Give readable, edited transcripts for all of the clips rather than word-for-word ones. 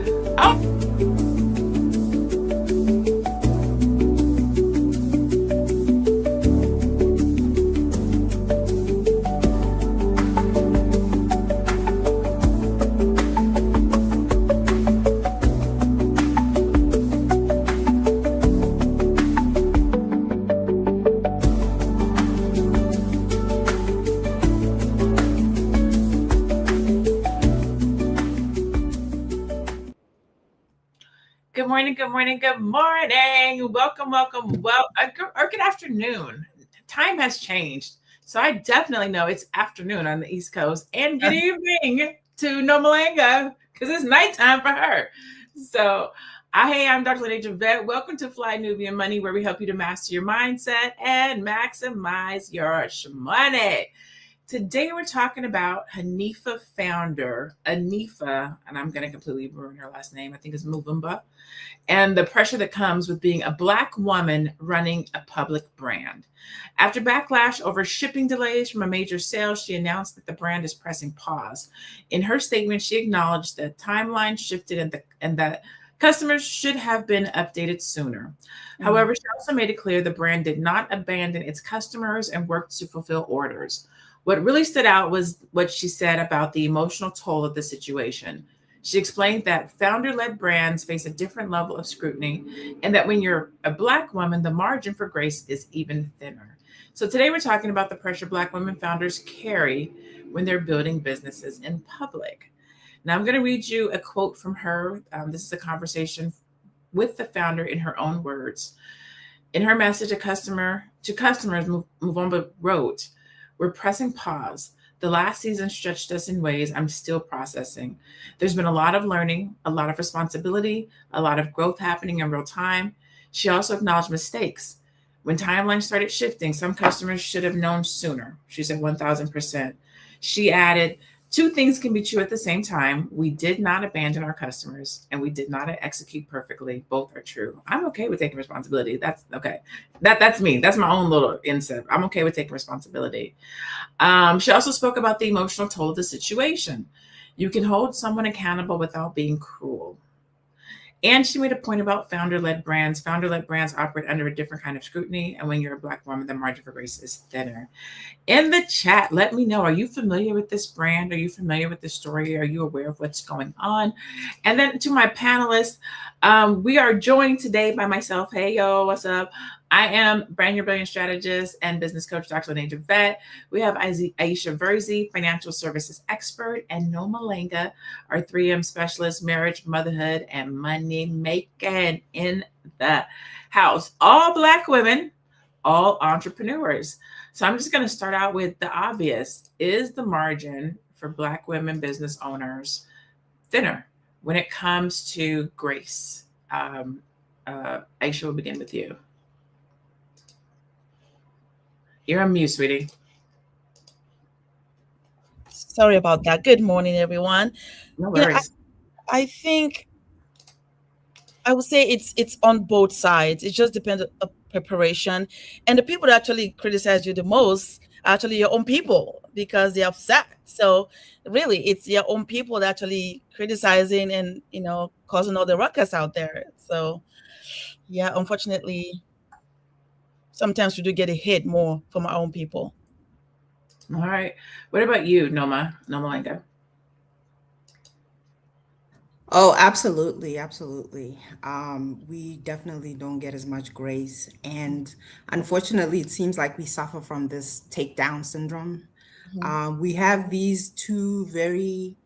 Oh, good morning, good morning, good morning. Welcome. Well, or good afternoon. Time has changed. So I definitely know it's afternoon on the East Coast and good evening to Nomalanga because it's nighttime for her. So, hey, I'm Dr. LaNée. Welcome to Fly Nubian Money, where we help you to master your mindset and maximize your money. Today we're talking about Hanifa founder, Anifa, and I'm going to completely ruin her last name. I think it's Mvuemba, and the pressure that comes with being a Black woman running a public brand. After backlash over shipping delays from a major sale, she announced that the brand is pressing pause. In her statement, she acknowledged that timeline shifted and that customers should have been updated sooner. However, she also made it clear the brand did not abandon its customers and worked to fulfill orders. What really stood out was what she said about the emotional toll of the situation. She explained that founder-led brands face a different level of scrutiny and that when you're a Black woman, the margin for grace is even thinner. So today we're talking about the pressure Black women founders carry when they're building businesses in public. Now I'm going to read you a quote from her. This is a conversation with the founder in her own words. In her message to customers, Mvuemba wrote, "We're pressing pause. The last season stretched us in ways I'm still processing. There's been a lot of learning, a lot of responsibility, a lot of growth happening in real time." She also acknowledged mistakes. When timelines started shifting, some customers should have known sooner. She said 1000%. She added, "Two things can be true at the same time. We did not abandon our customers and we did not execute perfectly. Both are true." I'm okay with taking responsibility. That's okay. That's me. That's my own little insight. I'm okay with taking responsibility. She also spoke about the emotional toll of the situation. You can hold someone accountable without being cruel. And she made a point about founder-led brands. Founder-led brands operate under a different kind of scrutiny. And when you're a Black woman, the margin for grace is thinner. In the chat, let me know, are you familiar with this brand? Are you familiar with this story? Are you aware of what's going on? And then to my panelists, we are joined today by myself. Hey, yo, what's up? I am brand your brilliant strategist and business coach, Dr. LaNée. We have Aisha Verzi, financial services expert, and Nomalanga, our 3M specialist, marriage, motherhood, and money making in the house. All Black women, all entrepreneurs. So I'm just going to start out with the obvious. Is the margin for Black women business owners thinner when it comes to grace? Aisha, will begin with you. You're on mute, sweetie. Sorry about that. Good morning, everyone. No worries. I think I would say it's on both sides. It just depends on preparation. And the people that actually criticize you the most are actually your own people because they're upset. So really it's your own people that actually criticizing and causing all the ruckus out there. So yeah, unfortunately, sometimes we do get a hit more from our own people. All right. What about you, Nomalanga? Oh, absolutely, absolutely. We definitely don't get as much grace. And unfortunately, it seems like we suffer from this takedown syndrome. We have these two very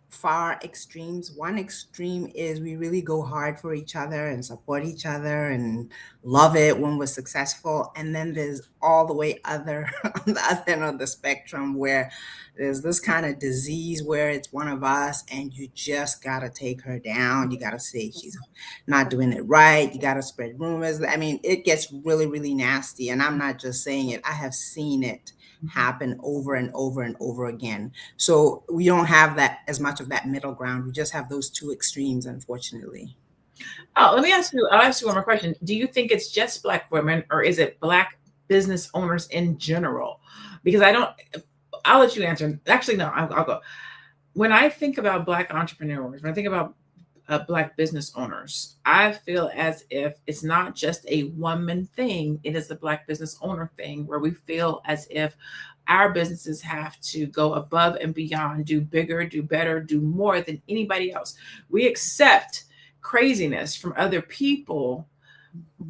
far extremes. One extreme is we really go hard for each other and support each other and love it when we're successful. And then there's all the way other on the other end of the spectrum where there's this kind of disease where it's one of us and you just gotta take her down. You gotta say she's not doing it right. You gotta spread rumors. I mean, it gets really, really nasty. And I'm not just saying it. I have seen it happen over and over and over again. So we don't have that as much of that middle ground. We just have those two extremes, unfortunately. Oh, let me ask you. I'll ask you one more question. Do you think it's just Black women, or is it Black business owners in general? Because I'll let you answer. Actually, no, I'll go. When I think about Black entrepreneurs, when I think about Black business owners. I feel as if it's not just a woman thing, it is a Black business owner thing, where we feel as if our businesses have to go above and beyond, do bigger, do better, do more than anybody else. We accept craziness from other people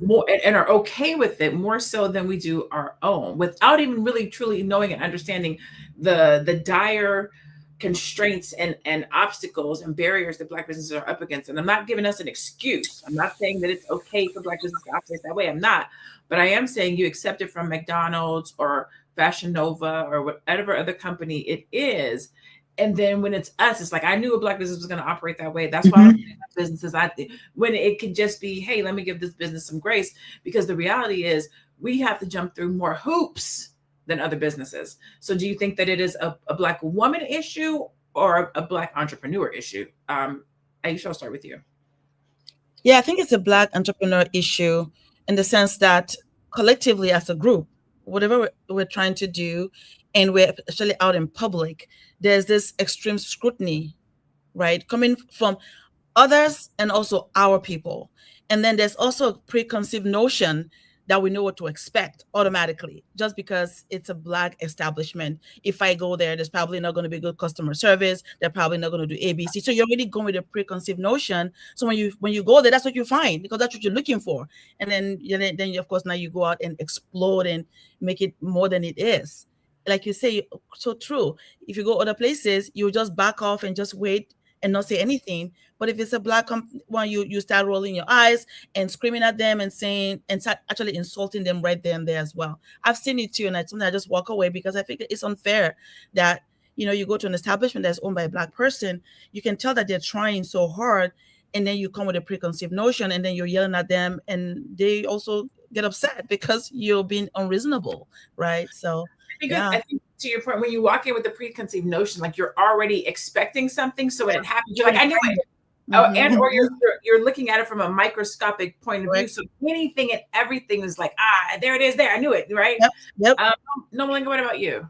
more and are okay with it more so than we do our own, without even really truly knowing and understanding the dire constraints and obstacles and barriers that Black businesses are up against. And I'm not giving us an excuse. I'm not saying that it's okay for Black business to operate that way. I'm not. But I am saying you accept it from McDonald's or Fashion Nova or whatever other company it is. And then when it's us, it's like, I knew a Black business was going to operate that way. That's why I'm saying businesses, when it could just be, hey, let me give this business some grace, because the reality is we have to jump through more hoops than other businesses. So do you think that it is a Black woman issue or a Black entrepreneur issue? Aisha, I'll start with you. Yeah, I think it's a Black entrepreneur issue in the sense that collectively as a group, whatever we're trying to do, and we're actually out in public, there's this extreme scrutiny, right? Coming from others and also our people. And then there's also a preconceived notion that we know what to expect automatically, just because it's a Black establishment. If I go there, there's probably not going to be good customer service. They're probably not going to do ABC. So you're already going with a preconceived notion. So when you go there, that's what you find, because that's what you're looking for. And then of course, now you go out and explode and make it more than it is. Like you say, so true. If you go other places, you just back off and just wait and not say anything. But if it's a Black one, you start rolling your eyes and screaming at them and saying and start actually insulting them right there and there as well. I've seen it too, and I just walk away, because I think it's unfair that you go to an establishment that's owned by a Black person. You can tell that they're trying so hard, and then you come with a preconceived notion, and then you're yelling at them, and they also get upset because you're being unreasonable, right? So I think to your point, when you walk in with the preconceived notion, like you're already expecting something, so when it happens, you're like, I knew it. And or you're looking at it from a microscopic point of view. So anything and everything is like, there it is, there, I knew it, right? Yep. Nomalanga, what about you?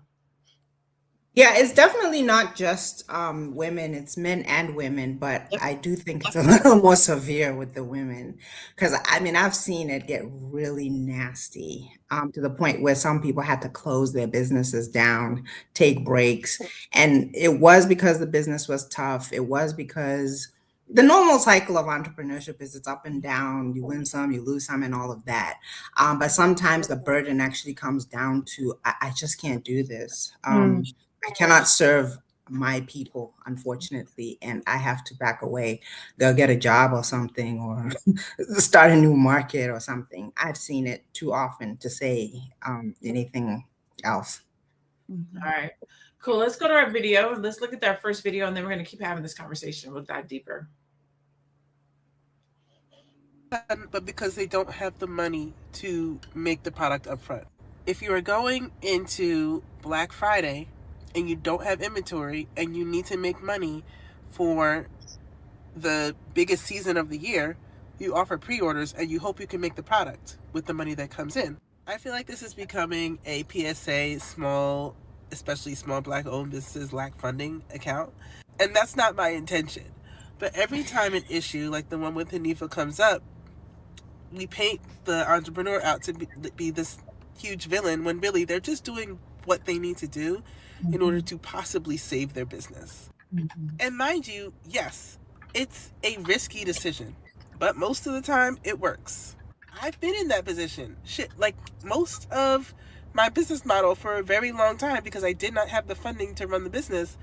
Yeah, it's definitely not just women, it's men and women, but I do think it's a little more severe with the women, because I've seen it get really nasty to the point where some people had to close their businesses down, take breaks. And it was because the business was tough. It was because the normal cycle of entrepreneurship is it's up and down, you win some, you lose some, and all of that. But sometimes the burden actually comes down to, I just can't do this. I cannot serve my people, unfortunately, and I have to back away. They'll get a job or something, or start a new market or something. I've seen it too often to say anything else. All right, cool. Let's go to our video. Let's look at our first video, and then we're going to keep having this conversation. We'll dive deeper. But because they don't have the money to make the product upfront. If you are going into Black Friday and you don't have inventory and you need to make money for the biggest season of the year, you offer pre-orders and you hope you can make the product with the money that comes in. I feel like this is becoming a PSA, especially small Black-owned businesses lack funding account. And that's not my intention. But every time an issue like the one with Hanifa comes up, we paint the entrepreneur out to be this huge villain, when really they're just doing what they need to do in order to possibly save their business. And mind you, yes, it's a risky decision, but most of the time it works. I've been in that position. Like most of my business model for a very long time, because I did not have the funding to run the business,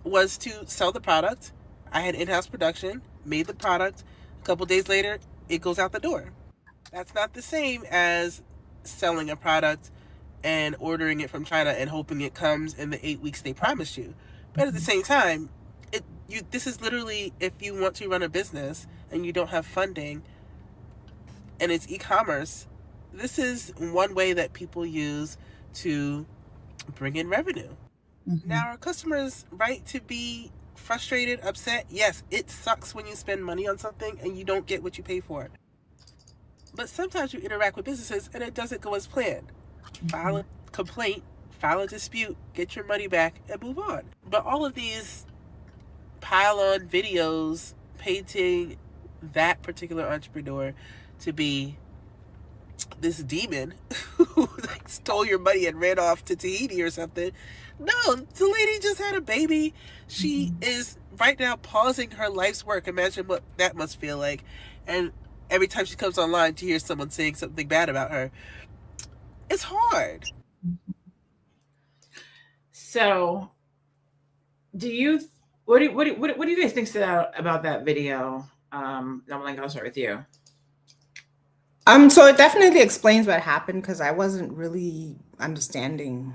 was to sell the product. I had in-house production, made the product. A couple days later, it goes out the door. That's not the same as selling a product and ordering it from China and hoping it comes in the 8 weeks they promised you. But at the same time, this is literally, if you want to run a business and you don't have funding and it's e-commerce, this is one way that people use to bring in revenue. Now, are customers right to be frustrated, upset? Yes, it sucks when you spend money on something and you don't get what you pay for. But sometimes you interact with businesses and it doesn't go as planned. File a complaint, file a dispute, get your money back, and move on. But all of these pile-on videos painting that particular entrepreneur to be this demon who like stole your money and ran off to Tahiti or something. No, the lady just had a baby. She is right now pausing her life's work. Imagine what that must feel like. And every time she comes online to hear someone saying something bad about her, it's hard. So, do you what do you guys think about that video? Nomalanga, I'll start with you. So it definitely explains what happened because I wasn't really understanding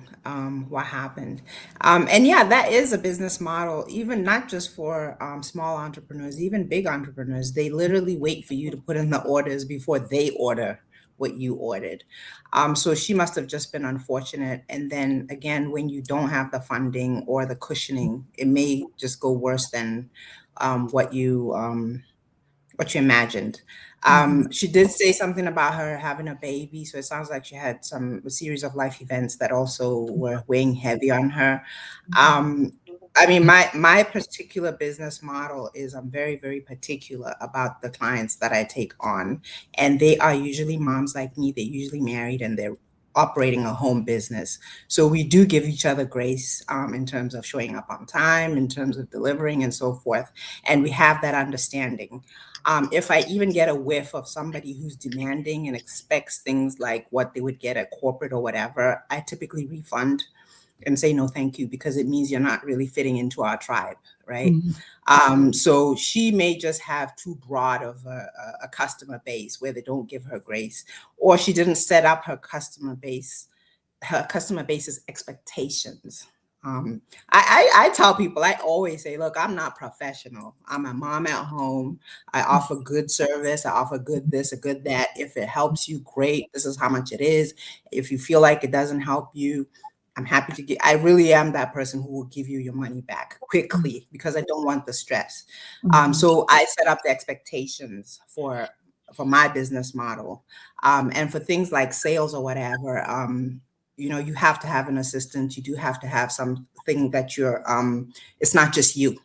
what happened. And yeah, that is a business model, even not just for small entrepreneurs, even big entrepreneurs. They literally wait for you to put in the orders before they order what you ordered. So she must have just been unfortunate. And then again, when you don't have the funding or the cushioning, it may just go worse than what you imagined. She did say something about her having a baby, so it sounds like she had a series of life events that also were weighing heavy on her. I mean, my particular business model is I'm very, very particular about the clients that I take on, and they are usually moms like me. They're usually married and they're operating a home business. So we do give each other grace in terms of showing up on time, in terms of delivering and so forth. And we have that understanding. If I even get a whiff of somebody who's demanding and expects things like what they would get at corporate or whatever, I typically refund and say no thank you, because it means you're not really fitting into our tribe, right? So she may just have too broad of a customer base where they don't give her grace, or she didn't set up her customer base's expectations. I tell people, I always say, look, I'm not professional. I'm a mom at home. I offer good service. I offer good this, a good that. If it helps you, great. This is how much it is. If you feel like it doesn't help you, I'm happy to I really am that person who will give you your money back quickly because I don't want the stress. So I set up the expectations for my business model. And for things like sales or whatever, you have to have an assistant. You do have to have something that you're, it's not just you.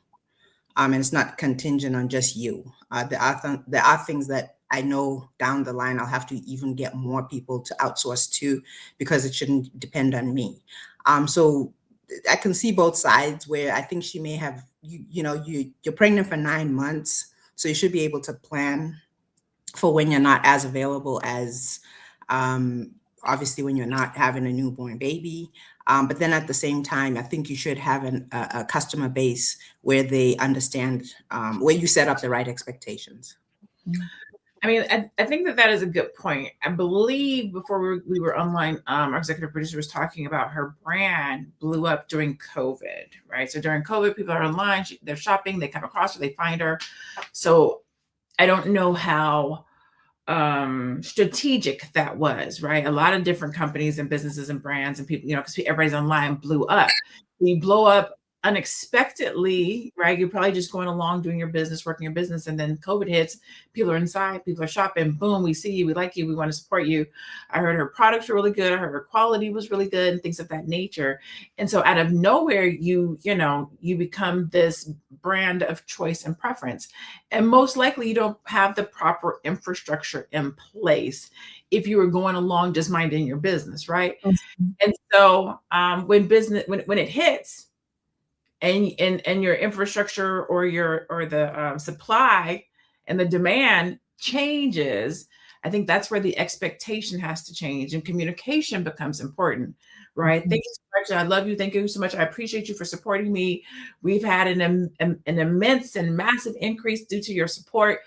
And it's not contingent on just you. There are things that I know down the line I'll have to even get more people to outsource to, because it shouldn't depend on me. So I can see both sides where I think she may have, you're pregnant for 9 months, so you should be able to plan for when you're not as available as obviously when you're not having a newborn baby. But then at the same time, I think you should have a customer base where they understand, where you set up the right expectations. I mean, I think that is a good point. I believe before we were online, our executive producer was talking about her brand blew up during COVID, right? So during COVID, people are online, they're shopping, they come across her, they find her. So I don't know how strategic that was, right? A lot of different companies and businesses and brands and people, because everybody's online, blew up. We blow up unexpectedly, right? You're probably just going along doing your business, working your business, and then COVID hits. People are inside, people are shopping. Boom, we see you, we like you, we want to support you. I heard her products were really good. I heard her quality was really good, and things of that nature. And so out of nowhere, you become this brand of choice and preference. And most likely you don't have the proper infrastructure in place if you were going along just minding your business, right? And so when it hits, and your infrastructure or the supply and the demand changes, I think that's where the expectation has to change and communication becomes important, right? Thank you so much. I love you. Thank you so much. I appreciate you for supporting me. We've had an immense and massive increase due to your support.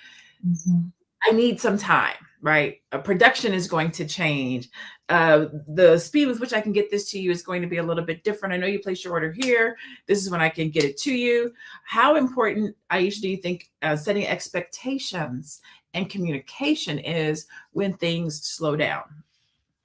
I need some time, right? Production is going to change. The speed with which I can get this to you is going to be a little bit different. I know you placed your order here. This is when I can get it to you. How important, Aisha, do you think setting expectations and communication is when things slow down?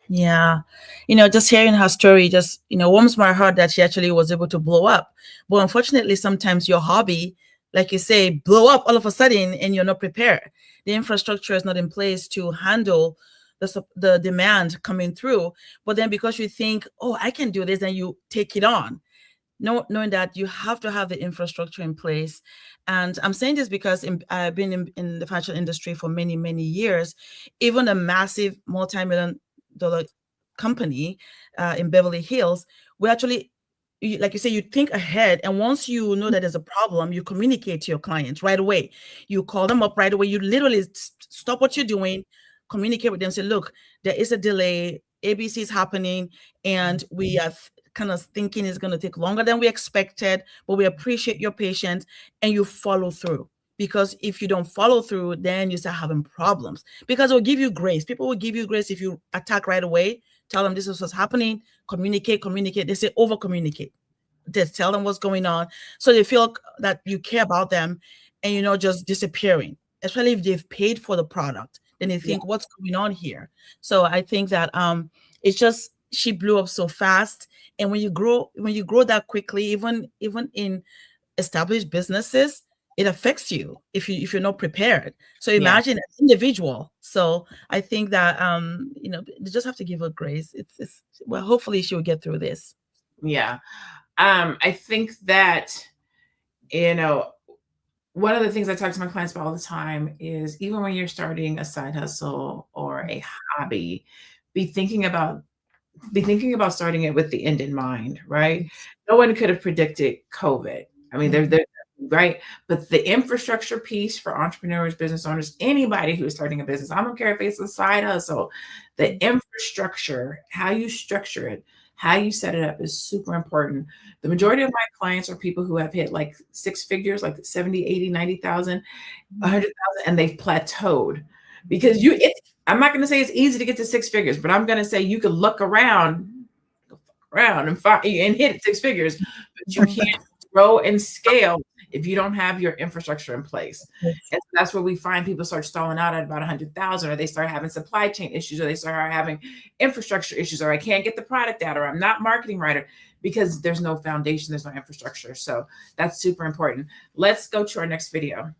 Yeah. Just hearing her story just, warms my heart that she actually was able to blow up. But unfortunately, sometimes your hobby, like you say, blow up all of a sudden and you're not prepared. The infrastructure is not in place to handle the demand coming through. But then because you think, oh, I can do this, and you take it on. knowing that you have to have the infrastructure in place. And I'm saying this because I've been in the financial industry for many, many years. Even a massive multi-million-dollar company in Beverly Hills, we actually, like you say, you think ahead. And once you know that there's a problem, you communicate to your clients right away. You call them up right away. You literally stop what you're doing, communicate with them, say, look, there is a delay. ABC is happening, and we are kind of thinking it's going to take longer than we expected, but we appreciate your patience, and you follow through. Because if you don't follow through, then you start having problems. Because it will give you grace. People will give you grace if you attack right away, tell them this is what's happening, communicate. They say over communicate. Just tell them what's going on, so they feel that you care about them, and you're not just disappearing. Especially if they've paid for the product, then they think, what's going on here? So I think that it's just, she blew up so fast. And when you grow that quickly, even in established businesses, it affects you if you're not prepared. So imagine an individual. So I think that they just have to give her grace. It's well, hopefully she will get through this. Yeah. I think that, one of the things I talk to my clients about all the time is, even when you're starting a side hustle or a hobby, be thinking about starting it with the end in mind, right? No one could have predicted COVID. I mean, they're right. But the infrastructure piece for entrepreneurs, business owners, anybody who is starting a business, I don't care if it's a side hustle, the infrastructure, how you structure it, how you set it up is super important. The majority of my clients are people who have hit like six figures, like 70, 80, 90,000, 100,000, and they've plateaued. Because I'm not going to say it's easy to get to six figures, but I'm going to say you can look around and hit six figures, but you can't grow and scale if you don't have your infrastructure in place. And so that's where we find people start stalling out at about 100,000, or they start having supply chain issues, or they start having infrastructure issues, or I can't get the product out, or I'm not marketing right, because there's no foundation, there's no infrastructure. So that's super important. Let's go to our next video.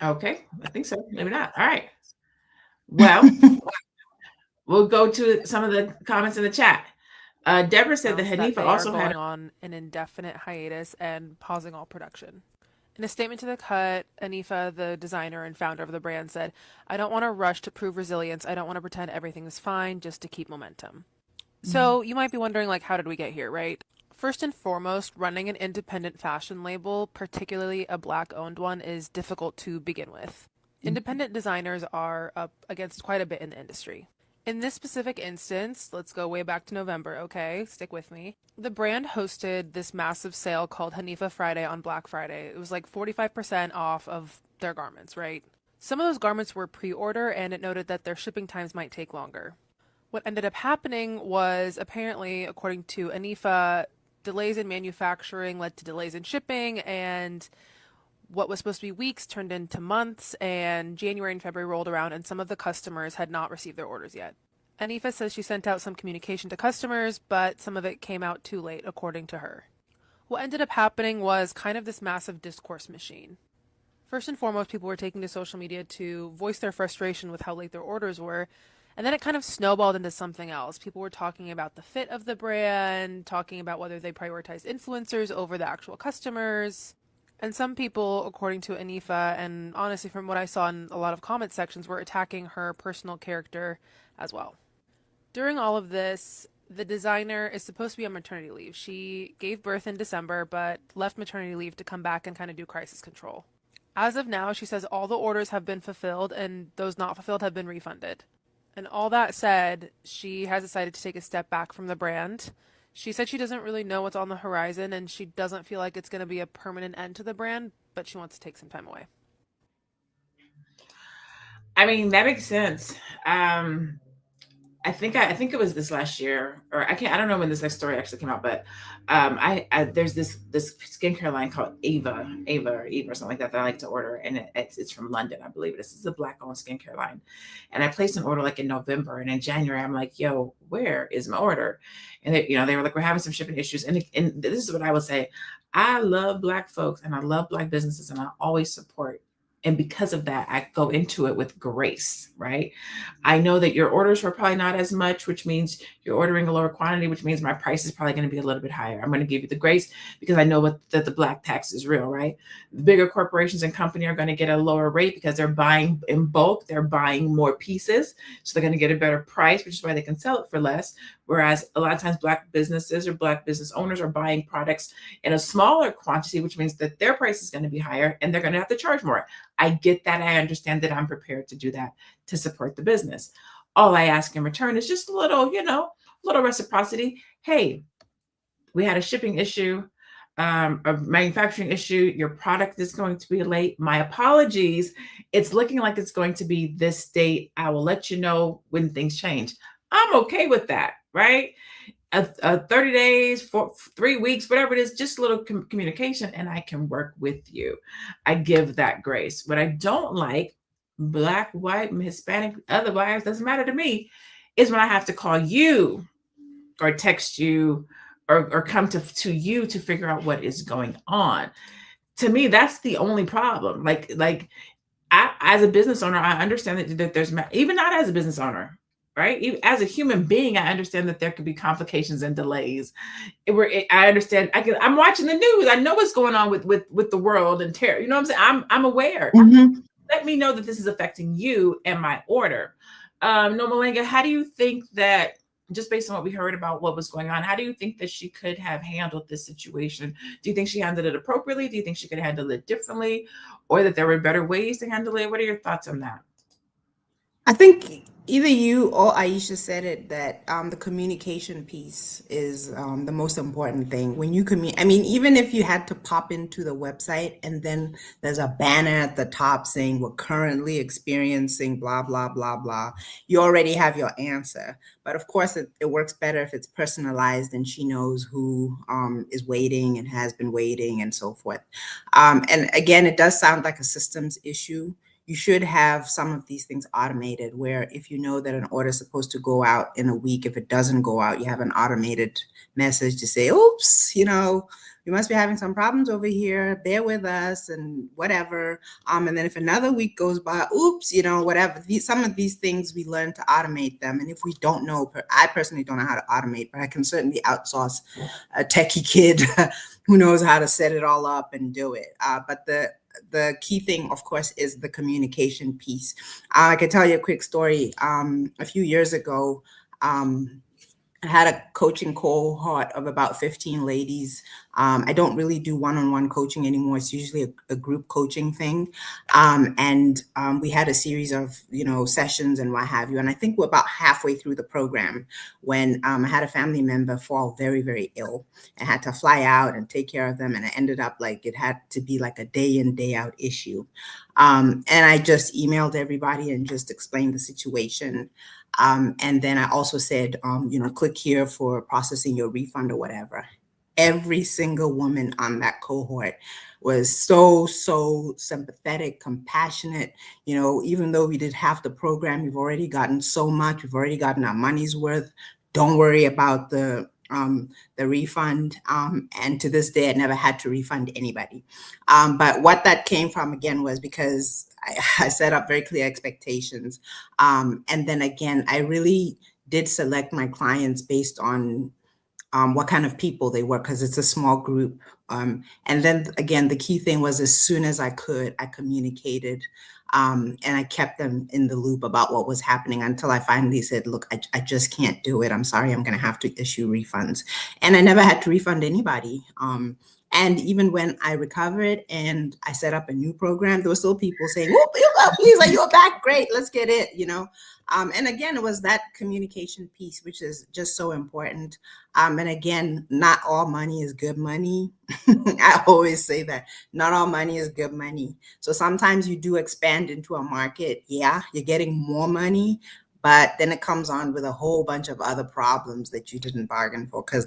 Okay, I think so. Maybe not. All right. Well, we'll go to some of the comments in the chat. Deborah said that Hanifa also going on an indefinite hiatus and pausing all production. In a statement to The Cut, Anifa, the designer and founder of the brand, said, "I don't want to rush to prove resilience. I don't want to pretend everything is fine just to keep momentum." So you might be wondering, like, how did we get here, right? First and foremost, running an independent fashion label, particularly a Black-owned one, is difficult to begin with. Independent designers are up against quite a bit in the industry. In this specific instance, let's go way back to November, okay? Stick with me. The brand hosted this massive sale called Hanifa Friday on Black Friday. It was like 45% off of their garments, right? Some of those garments were pre-order, and it noted that their shipping times might take longer. What ended up happening was, apparently, according to Anifa, delays in manufacturing led to delays in shipping, and what was supposed to be weeks turned into months, and January and February rolled around, and some of the customers had not received their orders yet. Anifa says she sent out some communication to customers, but some of it came out too late, according to her. What ended up happening was kind of this massive discourse machine. First and foremost, people were taking to social media to voice their frustration with how late their orders were, and then it kind of snowballed into something else. People were talking about the fit of the brand, talking about whether they prioritized influencers over the actual customers. And some people, according to Anifa, and honestly from what I saw in a lot of comment sections, were attacking her personal character as well. During all of this, the designer is supposed to be on maternity leave. She gave birth in December, but left maternity leave to come back and kind of do crisis control. As of now, she says all the orders have been fulfilled and those not fulfilled have been refunded. And all that said, she has decided to take a step back from the brand. She said she doesn't really know what's on the horizon, and she doesn't feel like it's going to be a permanent end to the brand, but she wants to take some time away. I mean, that makes sense. I think it was this last year, or I don't know when this next story actually came out, but there's this skincare line called Ava or something like that I like to order, and it's from London, I believe it is. It's a Black-owned skincare line, and I placed an order like in November, and in January I'm like, yo, where is my order? And they were like, we're having some shipping issues, and this is what I would say: I love Black folks and I love Black businesses, and I always support. And because of that, I go into it with grace, right? I know that your orders are probably not as much, which means you're ordering a lower quantity, which means my price is probably going to be a little bit higher. I'm going to give you the grace because I know that the Black tax is real, right? The bigger corporations and company are going to get a lower rate because they're buying in bulk. They're buying more pieces. So they're going to get a better price, which is why they can sell it for less. Whereas a lot of times Black businesses or Black business owners are buying products in a smaller quantity, which means that their price is going to be higher and they're going to have to charge more. I get that. I understand that. I'm prepared to do that to support the business. All I ask in return is just a little, little reciprocity. Hey, we had a shipping issue, a manufacturing issue. Your product is going to be late. My apologies. It's looking like it's going to be this date. I will let you know when things change. I'm okay with that, right? 30 days, 3 weeks, whatever it is, just a little communication, and I can work with you. I give that grace. What I don't like, Black, white, Hispanic, otherwise, doesn't matter to me, is when I have to call you or text you or come to you to figure out what is going on. To me, that's the only problem. Like I, as a business owner, I understand that there's, even not as a business owner, right? Even as a human being, I understand that there could be complications and delays. I understand. I'm watching the news. I know what's going on with the world and terror. You know what I'm saying? I'm aware. Mm-hmm. Let me know that this is affecting you and my order. Nomalanga, how do you think that, just based on what we heard about what was going on, how do you think that she could have handled this situation? Do you think she handled it appropriately? Do you think she could handle it differently, or that there were better ways to handle it? What are your thoughts on that? I think either you or Aisha said it, that the communication piece is the most important thing. When you I mean, even if you had to pop into the website and then there's a banner at the top saying we're currently experiencing blah, blah, blah, blah, you already have your answer. But of course, it works better if it's personalized and she knows who is waiting and has been waiting and so forth. And again, it does sound like a systems issue. You should have some of these things automated, where if you know that an order is supposed to go out in a week, if it doesn't go out, you have an automated message to say, oops, we must be having some problems over here, bear with us and whatever. And then if another week goes by, oops, whatever. Some of these things we learn to automate them. And if we don't know, I personally don't know how to automate, but I can certainly outsource a techie kid who knows how to set it all up and do it. But the key thing, of course, is the communication piece. I can tell you a quick story. A few years ago, I had a coaching cohort of about 15 ladies. I don't really do one-on-one coaching anymore. It's usually a group coaching thing. And we had a series of, sessions and what have you. And I think we're about halfway through the program when I had a family member fall very, very ill. I had to fly out and take care of them. And it ended up like it had to be like a day in, day out issue. And I just emailed everybody and just explained the situation. And then I also said, click here for processing your refund or whatever. Every single woman on that cohort was so sympathetic, compassionate. Even though we did half the program, we've already gotten so much. We've already gotten our money's worth. Don't worry about the refund. And to this day, I never had to refund anybody. But what that came from, again, was because I set up very clear expectations. And then again, I really did select my clients based on what kind of people they were, because it's a small group. And then again, the key thing was, as soon as I could, I communicated and I kept them in the loop about what was happening until I finally said, look, I just can't do it. I'm sorry, I'm going to have to issue refunds. And I never had to refund anybody. And even when I recovered and I set up a new program, there were still people saying, "Oh, please, you're back. Great, let's get it." And again, it was that communication piece, which is just so important. And again, not all money is good money. I always say that not all money is good money. So sometimes you do expand into a market. Yeah, you're getting more money, but then it comes on with a whole bunch of other problems that you didn't bargain for, because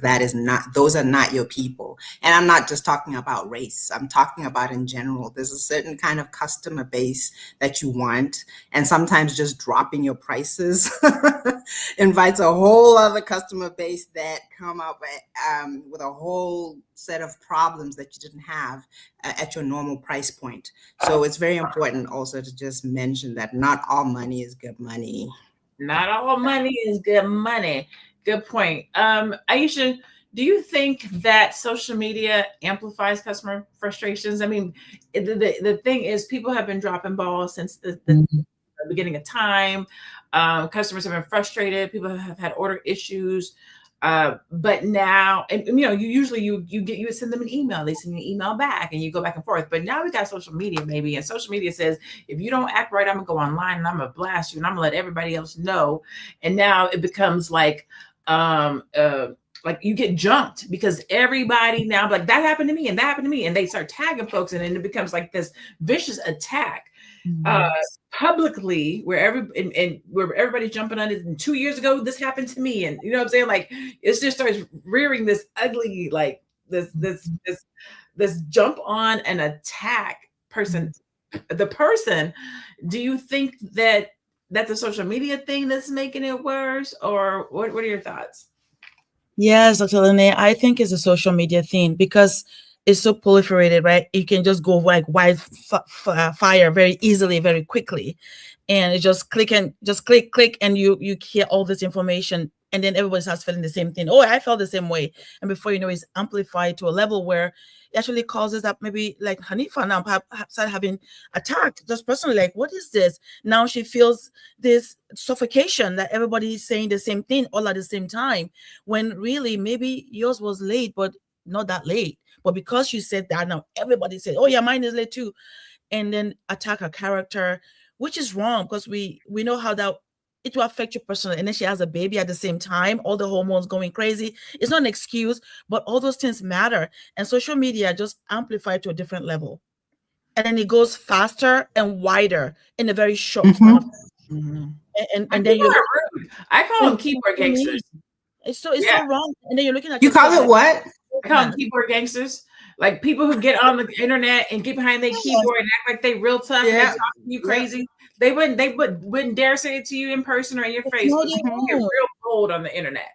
those are not your people. And I'm not just talking about race, I'm talking about in general. There's a certain kind of customer base that you want, and sometimes just dropping your prices invites a whole other customer base that come up with a whole set of problems that you didn't have at your normal price point. So it's very important also to just mention that not all money is good money. Not all money is good money. Good point. Aisha, do you think that social media amplifies customer frustrations? I mean, the thing is, people have been dropping balls since the beginning of time. Customers have been frustrated. People have had order issues. But now, and you know, you send them an email, they send you an email back, and you go back and forth. But now we got social media, maybe, and social media says, if you don't act right, I'm gonna go online and I'm gonna blast you and I'm gonna let everybody else know. And now it becomes like you get jumped because everybody now like that happened to me and that happened to me, and they start tagging folks, and then it becomes like this vicious attack. Publicly, where everybody's jumping on it. And 2 years ago, this happened to me, and you know what I'm saying? Like it just starts rearing this ugly, like this jump on and attack person. The person. Do you think that that's a social media thing that's making it worse, or what are your thoughts? Yes, Dr. LaNée, I think it's a social media thing because it's so proliferated, right? You can just go like wildfire very easily, very quickly. And it just click, and you hear all this information, and then everybody starts feeling the same thing. Oh, I felt the same way. And before you know, it's amplified to a level where it actually causes that maybe like Hanifa now started having attacked just personally, like, what is this? Now she feels this suffocation that everybody is saying the same thing all at the same time, when really maybe yours was late, but not that late. But because you said that, now everybody said, oh yeah, mine is late too. And then attack her character, which is wrong, because we know how that it will affect you personally. And then she has a baby at the same time, all the hormones going crazy. It's not an excuse, but all those things matter. And social media just amplify to a different level. And then it goes faster and wider in a very short span of time. And then you're rude. I call them keyboard gangsters. It's so wrong. And then you're looking at you call it what? I call them keyboard gangsters. Like people who get on the internet and get behind their keyboard and act like they real tough and they talk to you crazy. They wouldn't dare say it to you in person or in your face. But they get real bold on the internet.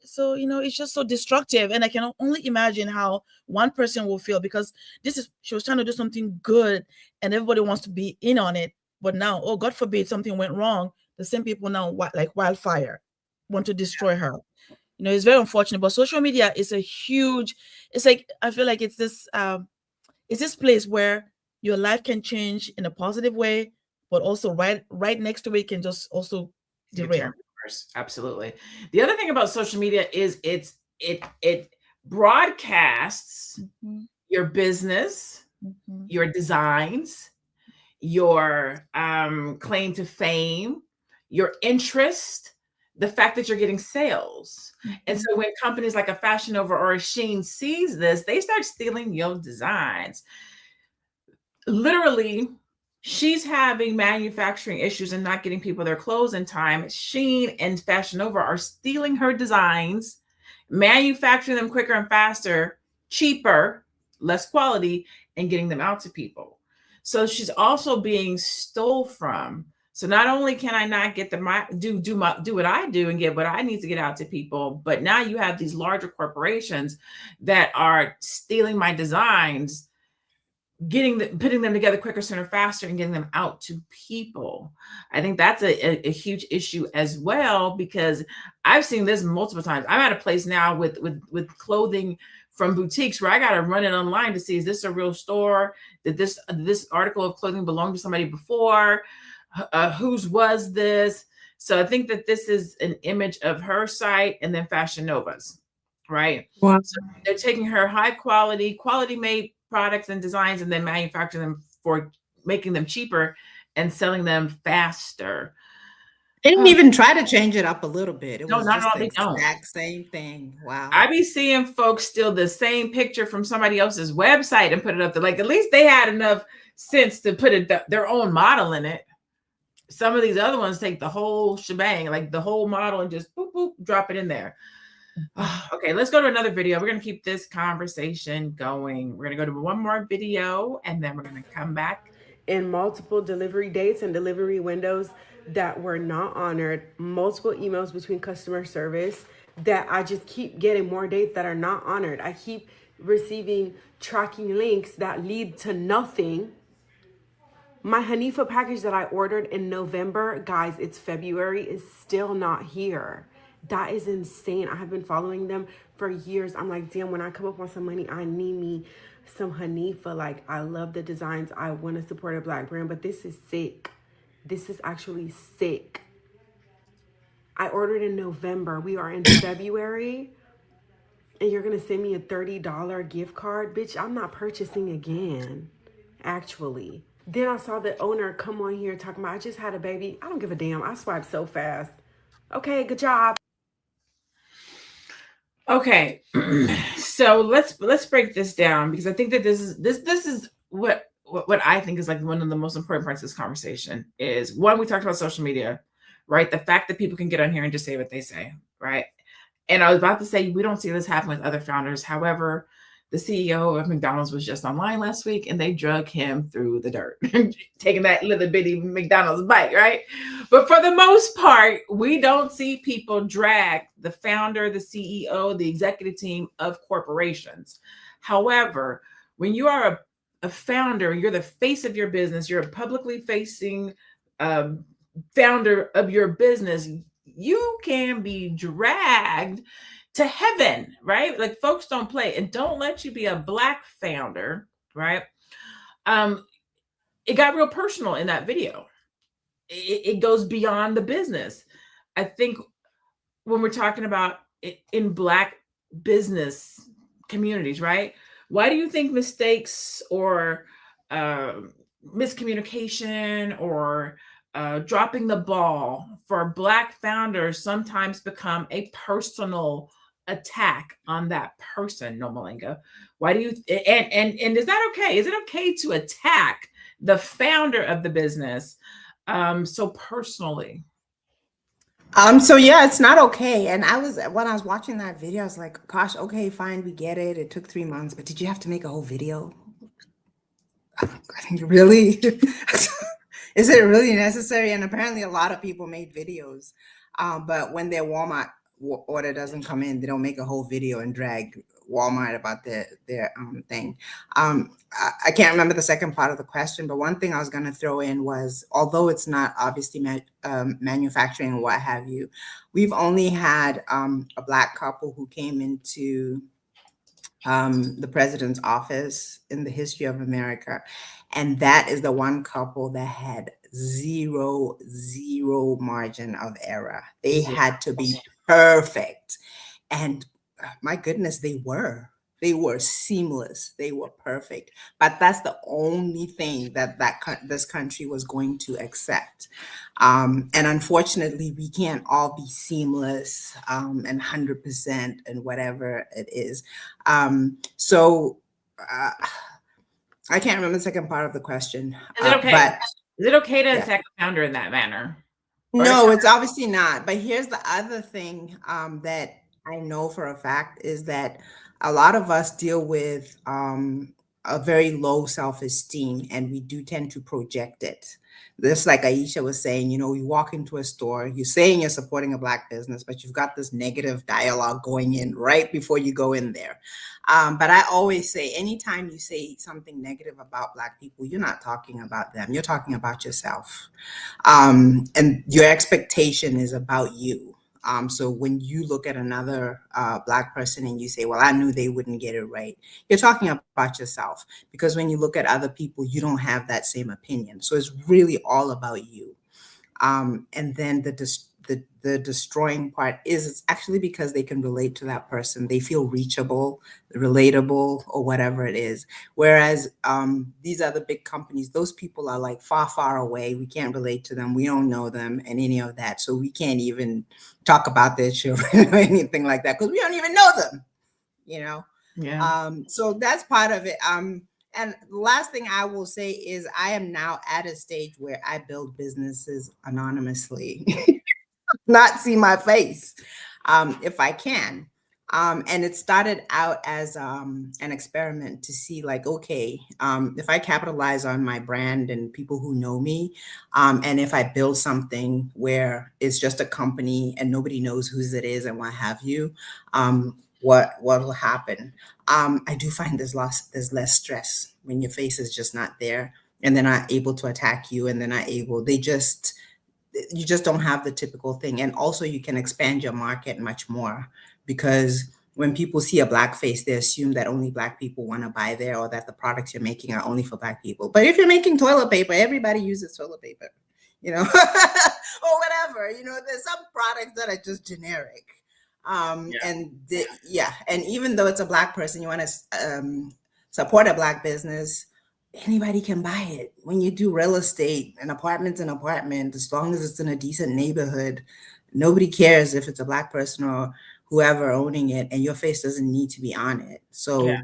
So, you know, it's just so destructive. And I can only imagine how one person will feel, because she was trying to do something good and everybody wants to be in on it. But now, oh, God forbid something went wrong. The same people now, like wildfire, want to destroy her. You know, it's very unfortunate, but social media is it's like, I feel like it's this place where your life can change in a positive way, but also right next to it can just also derail. Absolutely. The other thing about social media is it broadcasts your business, your designs, your claim to fame, your interest, the fact that you're getting sales. And so when companies like a Fashion Nova or a Shein sees this, they start stealing your designs. Literally, she's having manufacturing issues and not getting people their clothes in time. Shein and Fashion Nova are stealing her designs, manufacturing them quicker and faster, cheaper, less quality, and getting them out to people. So she's also being stole from. So not only can I not get do what I do and get what I need to get out to people, but now you have these larger corporations that are stealing my designs, putting them together quicker, sooner, faster, and getting them out to people. I think that's a huge issue as well, because I've seen this multiple times. I'm at a place now with clothing from boutiques where I got to run it online to see, is this a real store? Did this article of clothing belong to somebody before? Whose was this? So I think that this is an image of her site and then Fashion Nova's, right? Wow. So they're taking her high quality made products and designs and then manufacturing them for making them cheaper and selling them faster. They didn't even try to change it up a little bit. It was not just all. the They don't. exact same thing. Wow. I be seeing folks steal the same picture from somebody else's website and put it up there. Like, at least they had enough sense to put their own model in it. some of these other ones take the whole shebang, like the whole model, and just boop, boop, drop it in there. Okay, let's go to another video. We're going to keep this conversation going. We're going to go to one more video, and then we're going to come back. In multiple delivery dates and delivery windows that were not honored, multiple emails between customer service that I just keep getting more dates that are not honored. I keep receiving tracking links that lead to nothing. My Hanifa package that I ordered in November, guys, it's February, is still not here. That is insane. I have been following them for years. I'm like, damn, when I come up with some money, I need me some Hanifa. Like, I love the designs. I want to support a Black brand, but this is sick. This is actually sick. I ordered in November. We are in February, and you're going to send me a $30 gift card? Bitch, I'm not purchasing again, actually. Then I saw the owner come on here talking about, I just had a baby. I don't give a damn. I swiped so fast. Okay, good job. Okay, so let's break this down, because I think that this is what I think is like one of the most important parts of this conversation is, one, we talked about social media, right? The fact that people can get on here and just say what they say, right? And I was about to say, we don't see this happen with other founders. However, the CEO of McDonald's was just online last week, and they drug him through the dirt, taking that little bitty McDonald's bite, right? But for the most part, we don't see people drag the founder, the CEO, the executive team of corporations. However, when you are a founder, you're the face of your business, you're a publicly facing founder of your business, you can be dragged to heaven, right? Like, folks don't play, and don't let you be a Black founder, right? It got real personal in that video. It goes beyond the business. I think when we're talking about it in Black business communities, right? Why do you think mistakes or miscommunication or dropping the ball for Black founders sometimes become a personal attack on that person, Nomalanga? Why do you and is that okay? Is it okay to attack the founder of the business so personally? So yeah, it's not okay. And when I was watching that video, I was like, gosh, okay, fine, we get it. It took 3 months, but did you have to make a whole video? I think, really? Is it really necessary? And apparently a lot of people made videos, but when their Walmart order doesn't come in, they don't make a whole video and drag Walmart about their thing. I can't remember the second part of the question, but one thing I was going to throw in was, although it's not obviously manufacturing and what have you, we've only had a Black couple who came into the president's office in the history of America. And that is the one couple that had zero margin of error. They had to be perfect. And my goodness, they were seamless. They were perfect. But that's the only thing that this country was going to accept. And unfortunately, we can't all be seamless and 100% and whatever it is. I can't remember the second part of the question. Is it okay? Is it okay to attack a founder in that manner? No, it's obviously not. But here's the other thing that I know for a fact is that a lot of us deal with a very low self-esteem, and we do tend to project it. Just like Aisha was saying, you know, you walk into a store, you're saying you're supporting a Black business, but you've got this negative dialogue going in right before you go in there. But I always say, anytime you say something negative about Black people, you're not talking about them. You're talking about yourself. And your expectation is about you. So when you look at another Black person and you say, well, I knew they wouldn't get it right, you're talking about yourself, because when you look at other people, you don't have that same opinion. So it's really all about you. And then the destroying part is, it's actually because they can relate to that person. They feel reachable, relatable, or whatever it is. Whereas these other big companies, those people are like far away. We can't relate to them. We don't know them and any of that. So we can't even talk about their children or anything like that, because we don't even know them, you know? Yeah. So that's part of it. And the last thing I will say is I am now at a stage where I build businesses anonymously, not see my face, if I can. And it started out as an experiment to see, like, okay, if I capitalize on my brand and people who know me, and if I build something where it's just a company and nobody knows whose it is and what have you, what will happen? I do find there's less stress when your face is just not there, and they're not able to attack you, and they're not able. You just don't have the typical thing. And also you can expand your market much more, because when people see a black face, they assume that only black people want to buy there, or that the products you're making are only for black people. But if you're making toilet paper, everybody uses toilet paper, or whatever. There's some products that are just generic. And even though it's a black person, you want to support a black business, anybody can buy it. When you do real estate, an apartment's an apartment, as long as it's in a decent neighborhood, nobody cares if it's a black person or whoever owning it, and your face doesn't need to be on it. So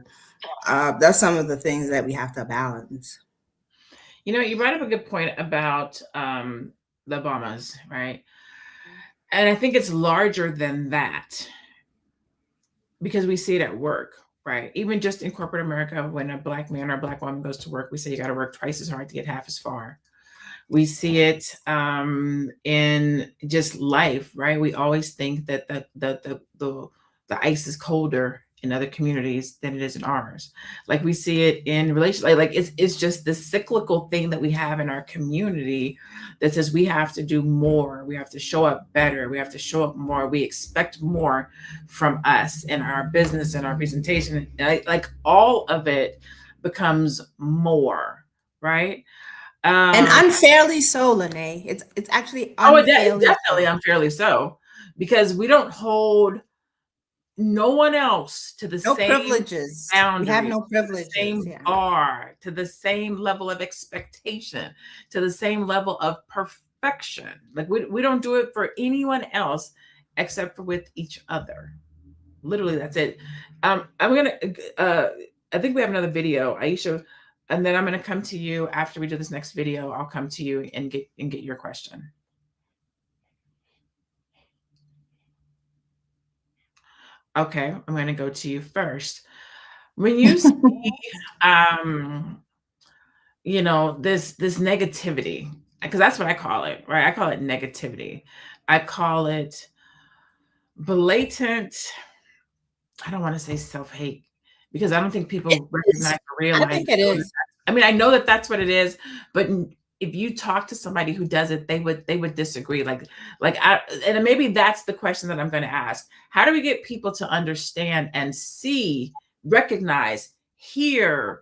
that's some of the things that we have to balance. You brought up a good point about the Obamas, right? And I think it's larger than that, because we see it at work, right? Even just in corporate America, when a black man or a black woman goes to work, we say you got to work twice as hard to get half as far. We see it in just life, right? We always think that the ice is colder in other communities than it is in ours. Like we see it in relationships. Like it's just this cyclical thing that we have in our community that says we have to do more. We have to show up better. We have to show up more. We expect more from us in our business and our presentation. Like all of it becomes more, right? And unfairly so, LaNée. It's actually unfairly definitely unfairly so, because we don't hold no one else to the same privileges. We have no privileges. To the same bar, to the same level of expectation, to the same level of perfection. Like we don't do it for anyone else except for with each other. Literally, that's it. I think we have another video, Aisha, and then I'm going to come to you after we do this next video. I'll come to you and get your question. Okay, I'm going to go to you first. When you see, this negativity, because that's what I call it, right? I call it negativity. I call it blatant. I don't want to say self-hate, because I don't think people recognize or realize. I think it is. I mean, I know that that's what it is, but if you talk to somebody who does it, they would disagree. And maybe that's the question that I'm going to ask. How do we get people to understand and see, recognize, hear,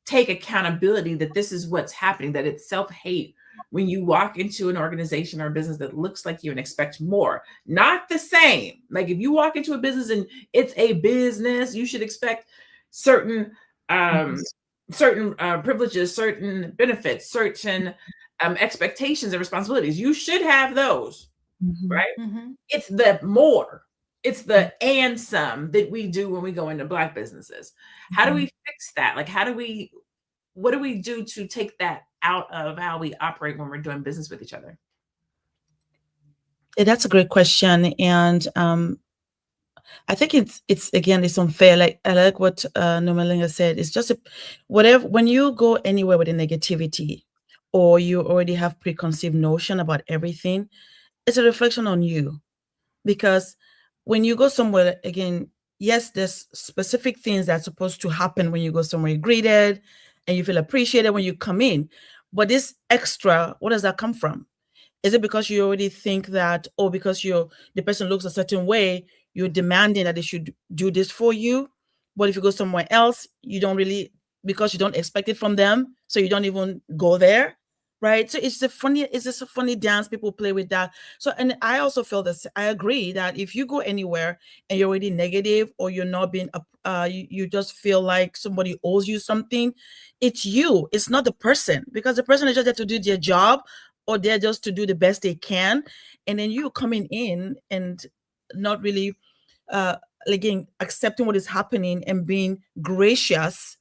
take accountability that this is what's happening, that it's self-hate when you walk into an organization or a business that looks like you and expect more, not the same. Like if you walk into a business and it's a business, you should expect certain privileges, certain benefits, certain expectations and responsibilities. You should have those, right? Mm-hmm. It's the more, it's the and some that we do when we go into Black businesses. How do we fix that? Like, what do we do to take that out of how we operate when we're doing business with each other? Yeah, that's a great question. And I think it's unfair. Like I like what Nomalanga said. It's just when you go anywhere with a negativity, or you already have preconceived notion about everything, it's a reflection on you. Because when you go somewhere, again, yes, there's specific things that's supposed to happen when you go somewhere. You're greeted and you feel appreciated when you come in. But this extra, what does that come from? Is it because you already think that, because the person looks a certain way, you're demanding that they should do this for you? But if you go somewhere else, you don't really, because you don't expect it from them, so you don't even go there, right? So it's just a funny dance people play with that. So, and I also feel this. I agree that if you go anywhere and you're already negative, or you're not being, you just feel like somebody owes you something, it's you. It's not the person, because the person is just there to do their job, or they're just to do the best they can. And then you coming in and not really again accepting what is happening and being gracious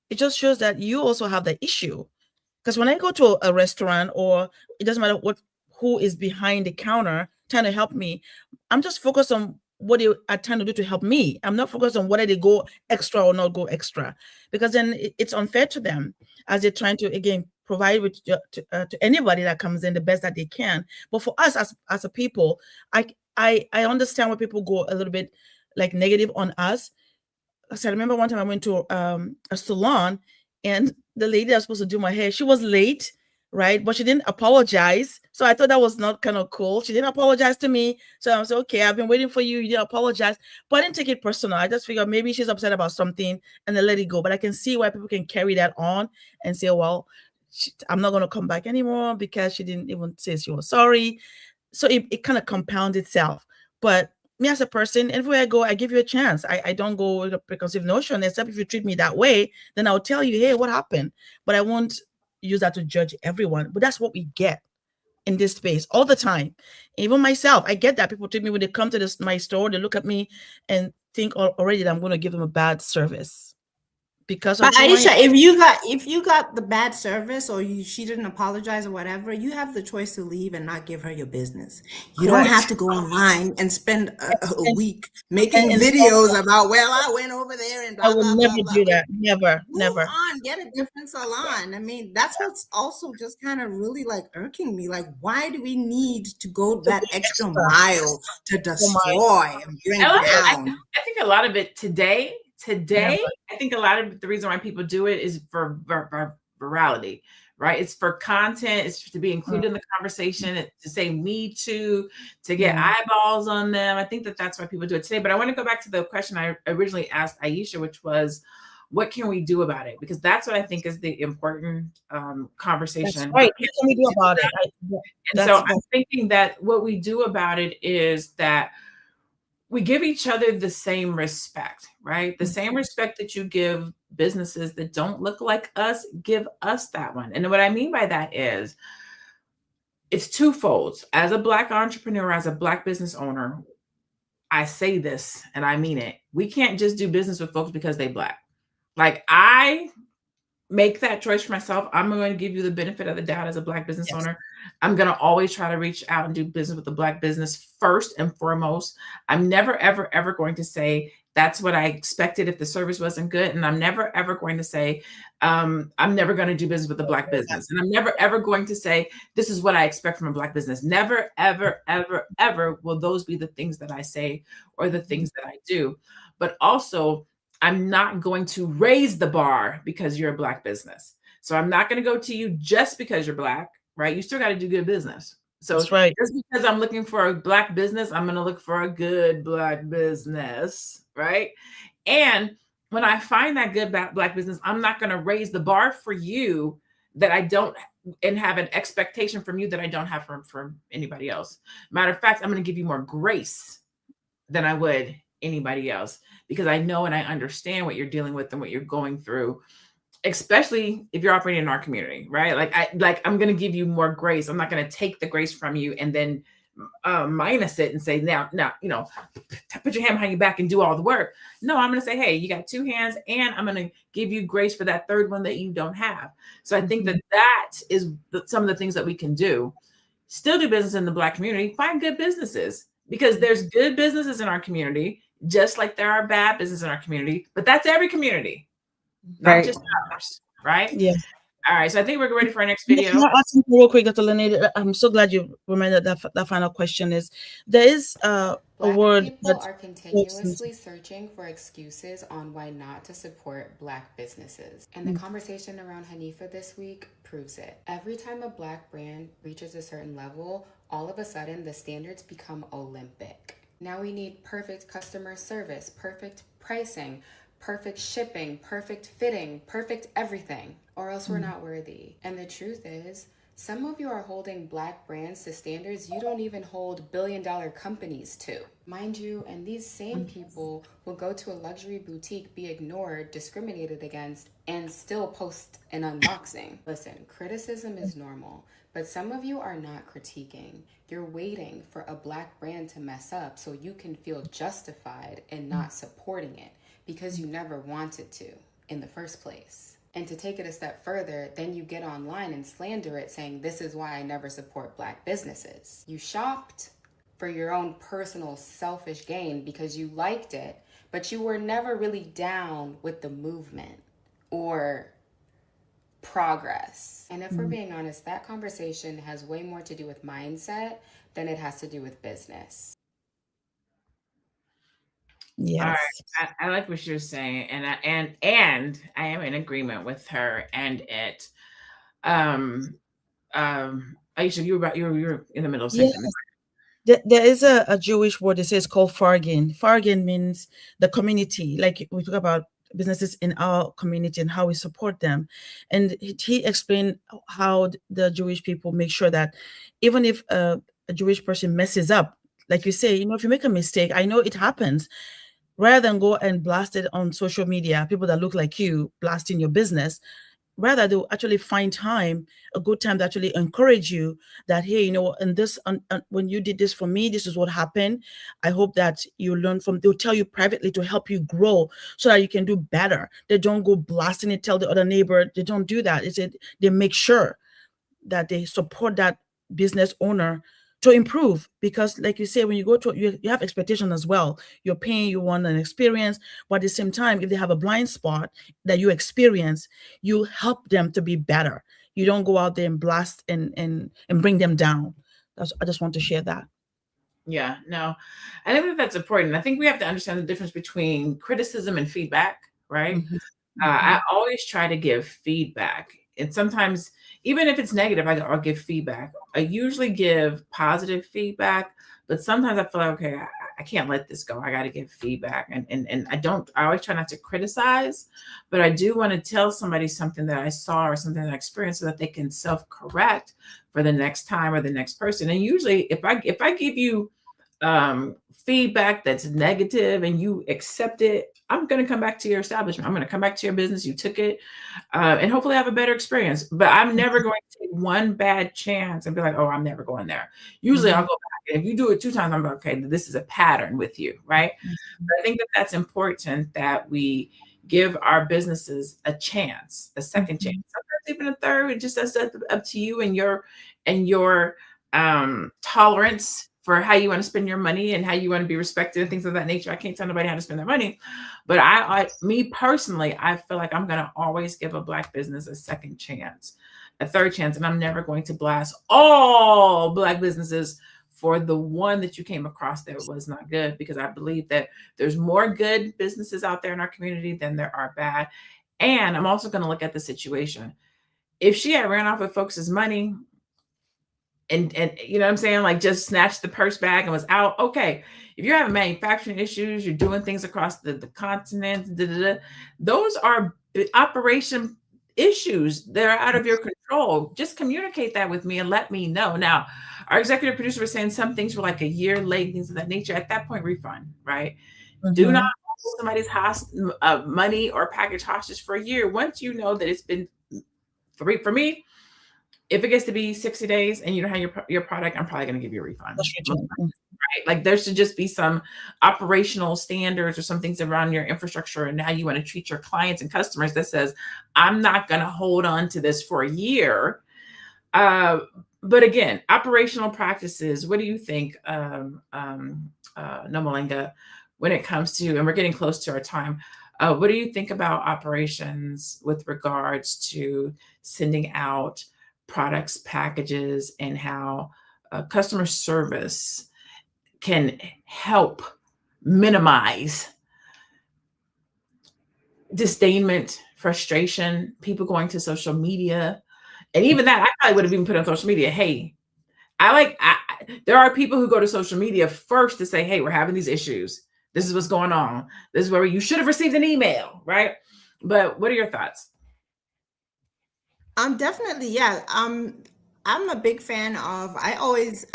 it just shows that you also have the issue. Because when I go to a restaurant, or it doesn't matter who is behind the counter trying to help me, I'm just focused on what they are trying to do to help me. I'm not focused on whether they go extra or not go extra, because then it's unfair to them, as they're trying to, again, provide to anybody that comes in the best that they can. But for us as a people, I understand why people go a little bit like negative on us. So I remember one time I went to a salon, and the lady that was supposed to do my hair, she was late, right? But she didn't apologize. So I thought that was not kind of cool. She didn't apologize to me. So I was like, okay, I've been waiting for you. You didn't apologize. But I didn't take it personal. I just figured maybe she's upset about something and then let it go. But I can see why people can carry that on and say, well, I'm not going to come back anymore because she didn't even say she was sorry. So it kind of compounds itself. But me as a person, everywhere I go, I give you a chance. I don't go with a preconceived notion, except if you treat me that way, then I'll tell you, hey, what happened? But I won't use that to judge everyone. But that's what we get in this space all the time. Even myself, I get that people treat me, when they come to my store, they look at me and think already that I'm going to give them a bad service because of But who I am. Aisha, if you got the bad service, or she didn't apologize or whatever, you have the choice to leave and not give her your business. You don't have Correct. to go online and spend a And, week making and videos about, well, I went over there and I blah will blah blah never blah. do that. Never, Move never. on, get a different salon. I mean, that's what's also just kind of really like irking me. Like, why do we need to go To that be extra extra mile to for my destroy and A bring lot of down? I think a lot of it today, never. I think a lot of the reason why people do it is for virality, right? It's for content. It's to be included in the conversation. It's to say me too, to get Yeah. eyeballs on them. I think that's why people do it today. But I want to go back to the question I originally asked Aisha, which was, what can we do about it? Because that's what I think is the important That's conversation. right. What What can can we we do do about it? about it? And so That's I'm thinking that what we do about it is that we give each other the same respect, right? The same respect that you give businesses that don't look like us, give us that one. And what I mean by that is, it's twofold. As a Black entrepreneur, as a Black business owner, I say this and I mean it. We can't just do business with folks because they Black. Like, I make that choice for myself. I'm going to give you the benefit of the doubt as a Black business yes. owner. I'm going to always try to reach out and do business with the Black business first and foremost. I'm never, ever, ever going to say that's what I expected if the service wasn't good. And I'm never, ever going to say, I'm never going to do business with a Black business. And I'm never, ever going to say, this is what I expect from a Black business. Never, ever, ever, ever will those be the things that I say or the things that I do. But also, I'm not going to raise the bar because you're a Black business. So I'm not going to go to you just because you're Black, right? You still got to do good business. So That's right. just because I'm looking for a Black business, I'm going to look for a good Black business, right? And when I find that good Black business, I'm not going to raise the bar for you that I don't, and have an expectation from you that I don't have from anybody else. Matter of fact, I'm going to give you more grace than I would anybody else, because I know and I understand what you're dealing with and what you're going through, especially if you're operating in our community, right? I'm going to give you more grace. I'm not going to take the grace from you and then minus it and say, now, put your hand behind your back and do all the work. No, I'm going to say, hey, you got two hands, and I'm going to give you grace for that third one that you don't have. So I think that is some of the things that we can do. Still do business in the Black community, find good businesses, because there's good businesses in our community, just like there are bad businesses in our community, but that's every community, not just ours, right? Yes. All right, so I think we're ready for our next Can video. I ask something real quick, Dr. LaNée? I'm so glad you remembered that final question. Is there is a Black word people that are continuously searching for excuses on why not to support Black businesses. And the conversation around Hanifa this week proves it. Every time a Black brand reaches a certain level, all of a sudden the standards become Olympic. Now we need perfect customer service, perfect pricing, perfect shipping, perfect fitting, perfect everything, or else we're not worthy. And the truth is, some of you are holding Black brands to standards you don't even hold billion-dollar companies to. Mind you, and these same people will go to a luxury boutique, be ignored, discriminated against, and still post an unboxing. Listen, criticism is normal, but some of you are not critiquing. You're waiting for a Black brand to mess up so you can feel justified in not supporting it, because you never wanted to in the first place. And to take it a step further, then you get online and slander it saying, this is why I never support Black businesses. You shopped for your own personal selfish gain because you liked it, but you were never really down with the movement or progress. And if we're being honest, that conversation has way more to do with mindset than it has to do with business. Yes. All right. I like what you're saying, and I am in agreement with her and it. Aisha, you're in the middle of saying something. There is a Jewish word that says called fargin. Fargin means the community. Like we talk about businesses in our community and how we support them. And he explained how the Jewish people make sure that even if a Jewish person messes up, like you say, if you make a mistake, I know it happens. Rather than go and blast it on social media, people that look like you blasting your business, rather they'll actually find a good time to actually encourage you that, hey, and this, when you did this for me, this is what happened. I hope that you learn from, they'll tell you privately to help you grow so that you can do better. They don't go blasting it, tell the other neighbor. They don't do that. They make sure that they support that business owner to improve, because like you say, when you go to, you have expectation as well. You're paying, you want an experience, but at the same time, if they have a blind spot that you experience, you help them to be better. You don't go out there and blast and bring them down. I just want to share that. Yeah, no, I think that's important. I think we have to understand the difference between criticism and feedback, right? I always try to give feedback. And sometimes, even if it's negative, I'll give feedback. I usually give positive feedback, but sometimes I feel like, okay, I can't let this go. I got to give feedback. And I always try not to criticize, but I do want to tell somebody something that I saw or something that I experienced so that they can self-correct for the next time or the next person. And usually if I give you feedback that's negative and you accept it, I'm going to come back to your establishment. I'm going to come back to your business. You took it, and hopefully have a better experience. But I'm never going to take one bad chance and be like, oh, I'm never going there. Usually I'll go back. And if you do it 2 times, I'm like, okay, this is a pattern with you, right? But I think that that's important, that we give our businesses a chance, a second chance, sometimes even a third. It just that's up to you and your tolerance for how you want to spend your money and how you want to be respected and things of that nature. I can't tell nobody how to spend their money, but me personally, I feel like I'm going to always give a Black business a second chance, a third chance. And I'm never going to blast all Black businesses for the one that you came across that was not good, because I believe that there's more good businesses out there in our community than there are bad. And I'm also going to look at the situation. If she had ran off with folks' money, and you know what I'm saying, like just snatched the purse bag and was out. Okay, if you're having manufacturing issues, you're doing things across the continent, those are operation issues. They're out of your control. Just communicate that with me and let me know. Now, our executive producer was saying some things were like a year late, things of that nature. At that point, refund, right? Do not hold somebody's money or package hostage for a year. Once you know that it's been for me, if it gets to be 60 days and you don't have your product, I'm probably going to give you a refund. Right? Like there should just be some operational standards or some things around your infrastructure and how you want to treat your clients and customers that says, I'm not going to hold on to this for a year. But again, operational practices, what do you think, Nomalanga, when it comes to, and we're getting close to our time, what do you think about operations with regards to sending out products, packages, and how customer service can help minimize disdainment, frustration, people going to social media? And even that, I probably would have even put on social media, hey, there are people who go to social media first to say, hey, we're having these issues. This is what's going on. This is where you should have received an email, right? But what are your thoughts? Definitely, yeah. I'm a big fan of, I've always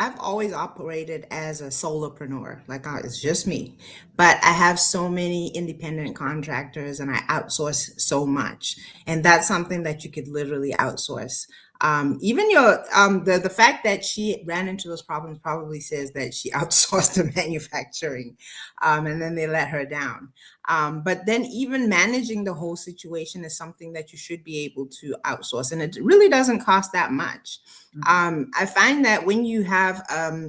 operated as a solopreneur, like it's just me, but I have so many independent contractors and I outsource so much. And that's something that you could literally outsource. Even the fact that she ran into those problems probably says that she outsourced the manufacturing, and then they let her down. But then even managing the whole situation is something that you should be able to outsource, and it really doesn't cost that much. I find that when you have,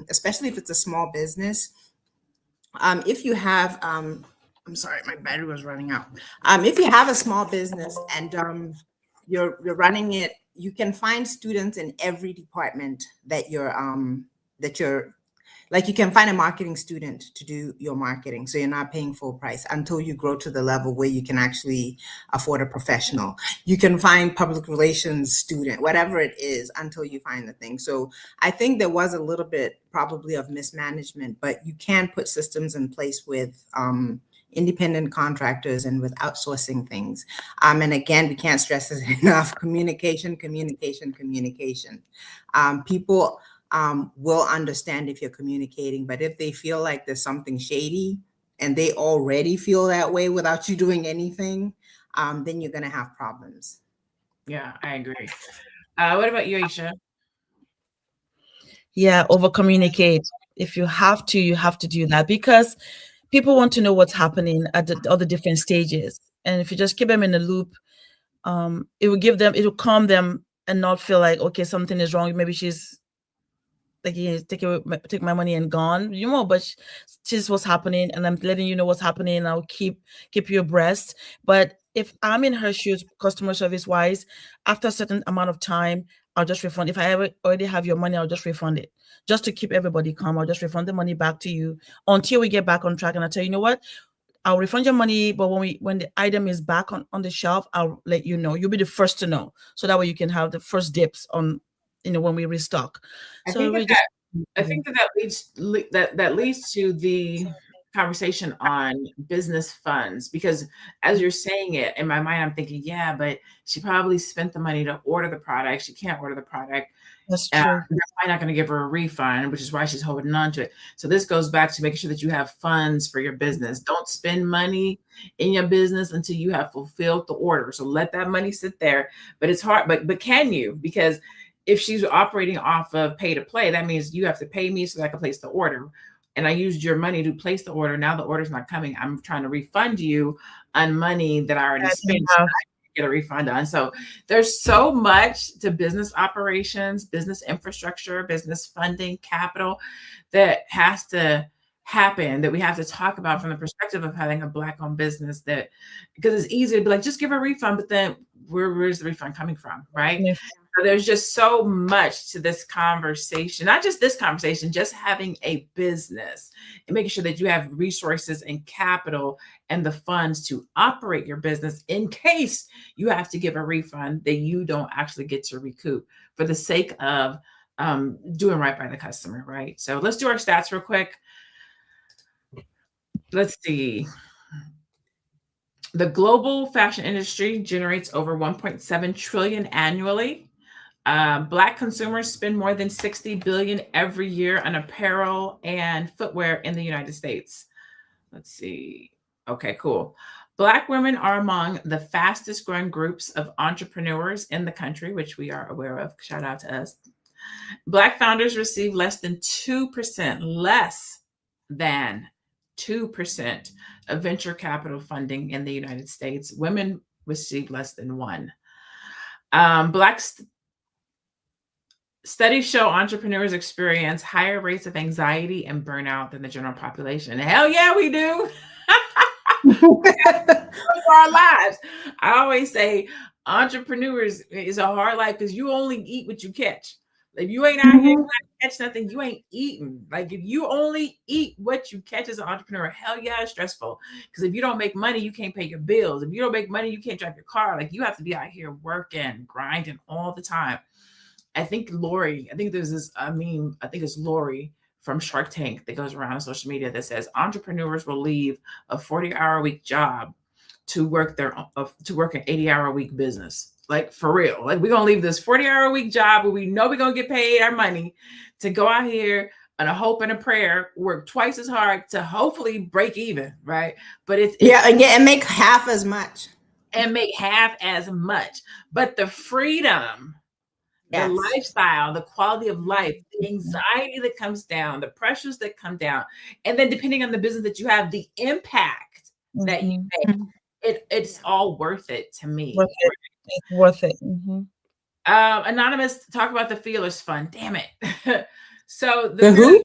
especially if it's a small business, if you have, I'm sorry, my battery was running out. If you have a small business and you're running it, you can find students in every department that you're like, you can find a marketing student to do your marketing, so you're not paying full price until you grow to the level where you can actually afford a professional. You can find public relations student, whatever it is, until you find the thing. So I think there was a little bit probably of mismanagement, but you can put systems in place with independent contractors and with outsourcing things. And again, we can't stress this enough: communication. People will understand if you're communicating, but if they feel like there's something shady and they already feel that way without you doing anything, then you're going to have problems. Yeah, I agree. What about you, Aisha? Yeah, over communicate. If you have to do that, because people want to know what's happening at all the different stages. And if you just keep them in the loop, it will calm them and not feel like, okay, something is wrong. Maybe she's like, yeah, take my money and gone, but she's what's happening, and I'm letting you know what's happening, and I'll keep you abreast. But if I'm in her shoes, customer service wise, after a certain amount of time, I'll just refund. If I already have your money, I'll just refund it. Just to keep everybody calm, I'll just refund the money back to you until we get back on track. And I'll tell you, what, I'll refund your money, but when the item is back on the shelf, I'll let you know. You'll be the first to know, so that way you can have the first dips on, when we restock. I think that leads to the conversation on business funds, because as you're saying it, in my mind, I'm thinking, yeah, but she probably spent the money to order the product. She can't order the product. That's true. They're probably not going to give her a refund, which is why she's holding on to it. So this goes back to making sure that you have funds for your business. Don't spend money in your business until you have fulfilled the order. So let that money sit there. But it's hard. But can you? Because if she's operating off of pay to play, that means you have to pay me so that I can place the order. And I used your money to place the order. Now the order's not coming. I'm trying to refund you on money that I already spent. So I get a refund on. So there's so much to business operations, business infrastructure, business funding, capital that has to happen, that we have to talk about from the perspective of having a Black-owned business, that because it's easy to be like, just give her a refund, but then where's the refund coming from, right? Yeah. So there's just so much to this conversation, not just this conversation, just having a business and making sure that you have resources and capital and the funds to operate your business in case you have to give a refund that you don't actually get to recoup for the sake of doing right by the customer, right? So let's do our stats real quick. Let's see. The global fashion industry generates over 1.7 trillion annually. Black consumers spend more than 60 billion every year on apparel and footwear in the United States. Let's see. Okay, cool. Black women are among the fastest growing groups of entrepreneurs in the country, which we are aware of. Shout out to us. Black founders receive less than 2% of venture capital funding in the United States. Women receive less than 1%. Studies show entrepreneurs experience higher rates of anxiety and burnout than the general population. Hell yeah, we do. For our lives. I always say entrepreneurs is a hard life because you only eat what you catch. If you ain't out here catch nothing, you ain't eating. Like if you only eat what you catch as an entrepreneur, hell yeah, it's stressful. Because if you don't make money, you can't pay your bills. If you don't make money, you can't drive your car. Like you have to be out here working, grinding all the time. I think there's this meme, I think it's Lori from Shark Tank that goes around on social media that says entrepreneurs will leave a 40-hour-a-week job to work an 80-hour-a-week business. Like for real, like we're gonna leave this 40-hour-a-week job where we know we're gonna get paid our money to go out here on a hope and a prayer, work twice as hard to hopefully break even, right? But it's and make half as much. But the freedom the Yes. lifestyle, the quality of life, the anxiety that comes down, the pressures that come down, and then depending on the business that you have, the impact that you make, it's all worth it to me. Worth it. It's worth it. Anonymous, talk about the Fearless Fund. Damn it. So The who?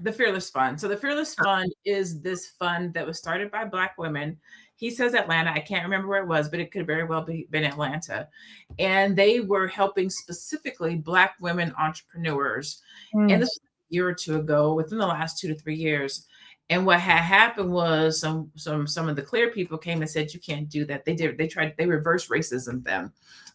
the Fearless Fund. So the Fearless Fund is this fund that was started by Black women. He says Atlanta. I can't remember where it was, but it could very well been Atlanta. And they were helping specifically Black women entrepreneurs. And this was a year or two ago, within the last 2 to 3 years. And what had happened was some of the clear people came and said, you can't do that. They reversed racism them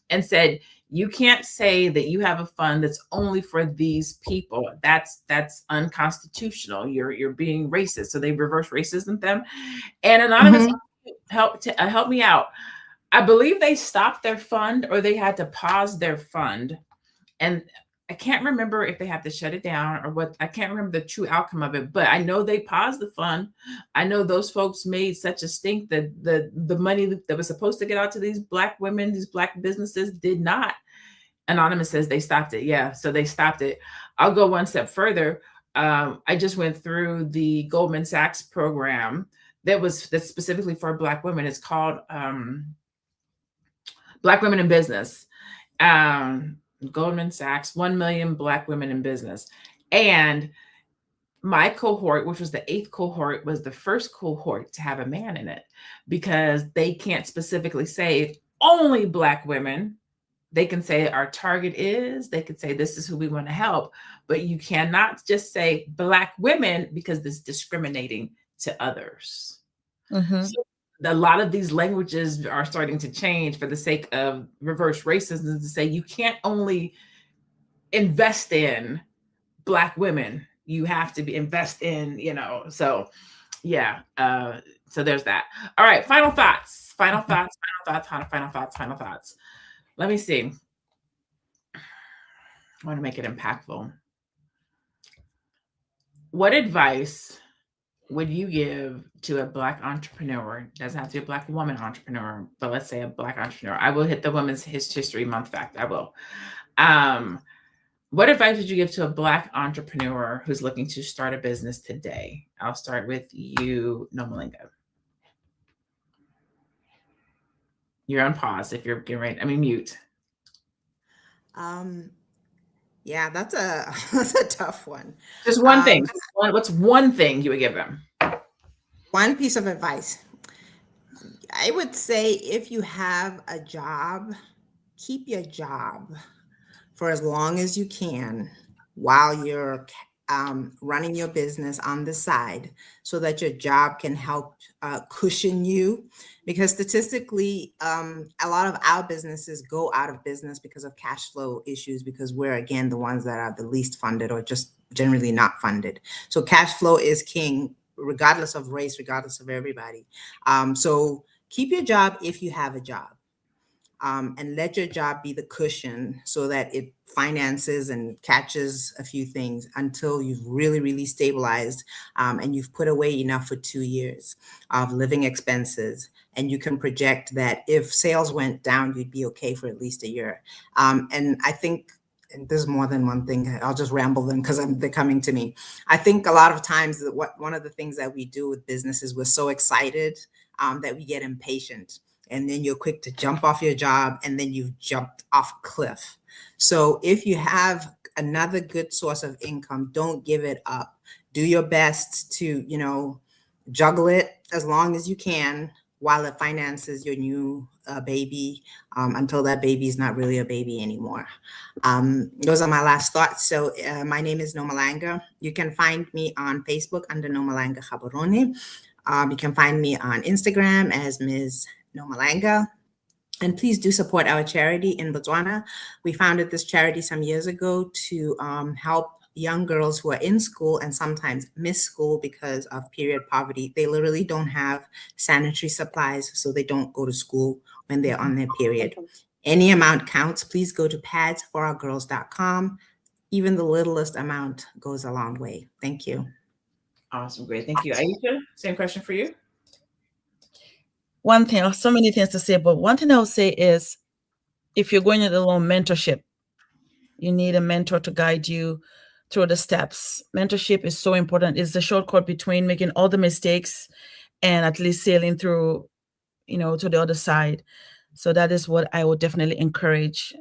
and said, you can't say that you have a fund that's only for these people. That's unconstitutional. You're being racist. So they reverse racism them. And Anonymous help me out. I believe they stopped their fund or they had to pause their fund. And I can't remember if they have to shut it down or what. I can't remember the true outcome of it, but I know they paused the fund. I know those folks made such a stink that the money that was supposed to get out to these Black women, these Black businesses did not. Anonymous says they stopped it. Yeah, so they stopped it. I'll go one step further. I just went through the Goldman Sachs program that's specifically for Black women. It's called Black Women in Business. Goldman Sachs, 1 million Black women in business. And my cohort, which was the 8th cohort, was the first cohort to have a man in it because they can't specifically say only Black women. They can say our target is, they could say this is who we want to help, but you cannot just say Black women because it's discriminating to others. So a lot of these languages are starting to change for the sake of reverse racism to say you can't only invest in Black women, you have to invest in, so yeah. So there's that. All right. Final thoughts. Let me see. I want to make it impactful. What advice would you give to a Black entrepreneur? It doesn't have to be a Black woman entrepreneur, but let's say a Black entrepreneur. I will hit the Women's History Month fact. I will. What advice would you give to a Black entrepreneur who's looking to start a business today? I'll start with you, Nomalanga. You're on pause if you're getting ready. Mute. Yeah, that's a tough one. Just one thing. What's one thing you would give them? One piece of advice. I would say if you have a job, keep your job for as long as you can while you're running your business on the side so that your job can help cushion you. Because statistically, a lot of our businesses go out of business because of cash flow issues, because we're, again, the ones that are the least funded or just generally not funded. So cash flow is king, regardless of race, regardless of everybody. So keep your job if you have a job. And let your job be the cushion so that it finances and catches a few things until you've really, really stabilized and you've put away enough for 2 years of living expenses. And you can project that if sales went down, you'd be okay for at least a year. And I think, and there's more than one thing, I'll just ramble them because they're coming to me. I think a lot of times that one of the things that we do with businesses, we're so excited that we get impatient. And then you're quick to jump off your job and then you've jumped off a cliff. So if you have another good source of income, don't give it up. Do your best to, juggle it as long as you can while it finances your new baby until that baby is not really a baby anymore. Those are my last thoughts. So my name is Nomalanga. You can find me on Facebook under Nomalanga Gaborone. You can find me on Instagram as Ms. Nomalanga. And please do support our charity in Botswana. We founded this charity some years ago to help young girls who are in school and sometimes miss school because of period poverty. They literally don't have sanitary supplies, so they don't go to school when they're on their period. Any amount counts. Please go to padsforourgirls.com. Even the littlest amount goes a long way. Thank you. Awesome. Great. Thank you. Aisha, same question for you. One thing, so many things to say, but one thing I would say is if you're going into a little mentorship, You need a mentor to guide you through the steps. Mentorship is so important. It's the shortcut between making all the mistakes and at least sailing through, to the other side. So that is what I would definitely encourage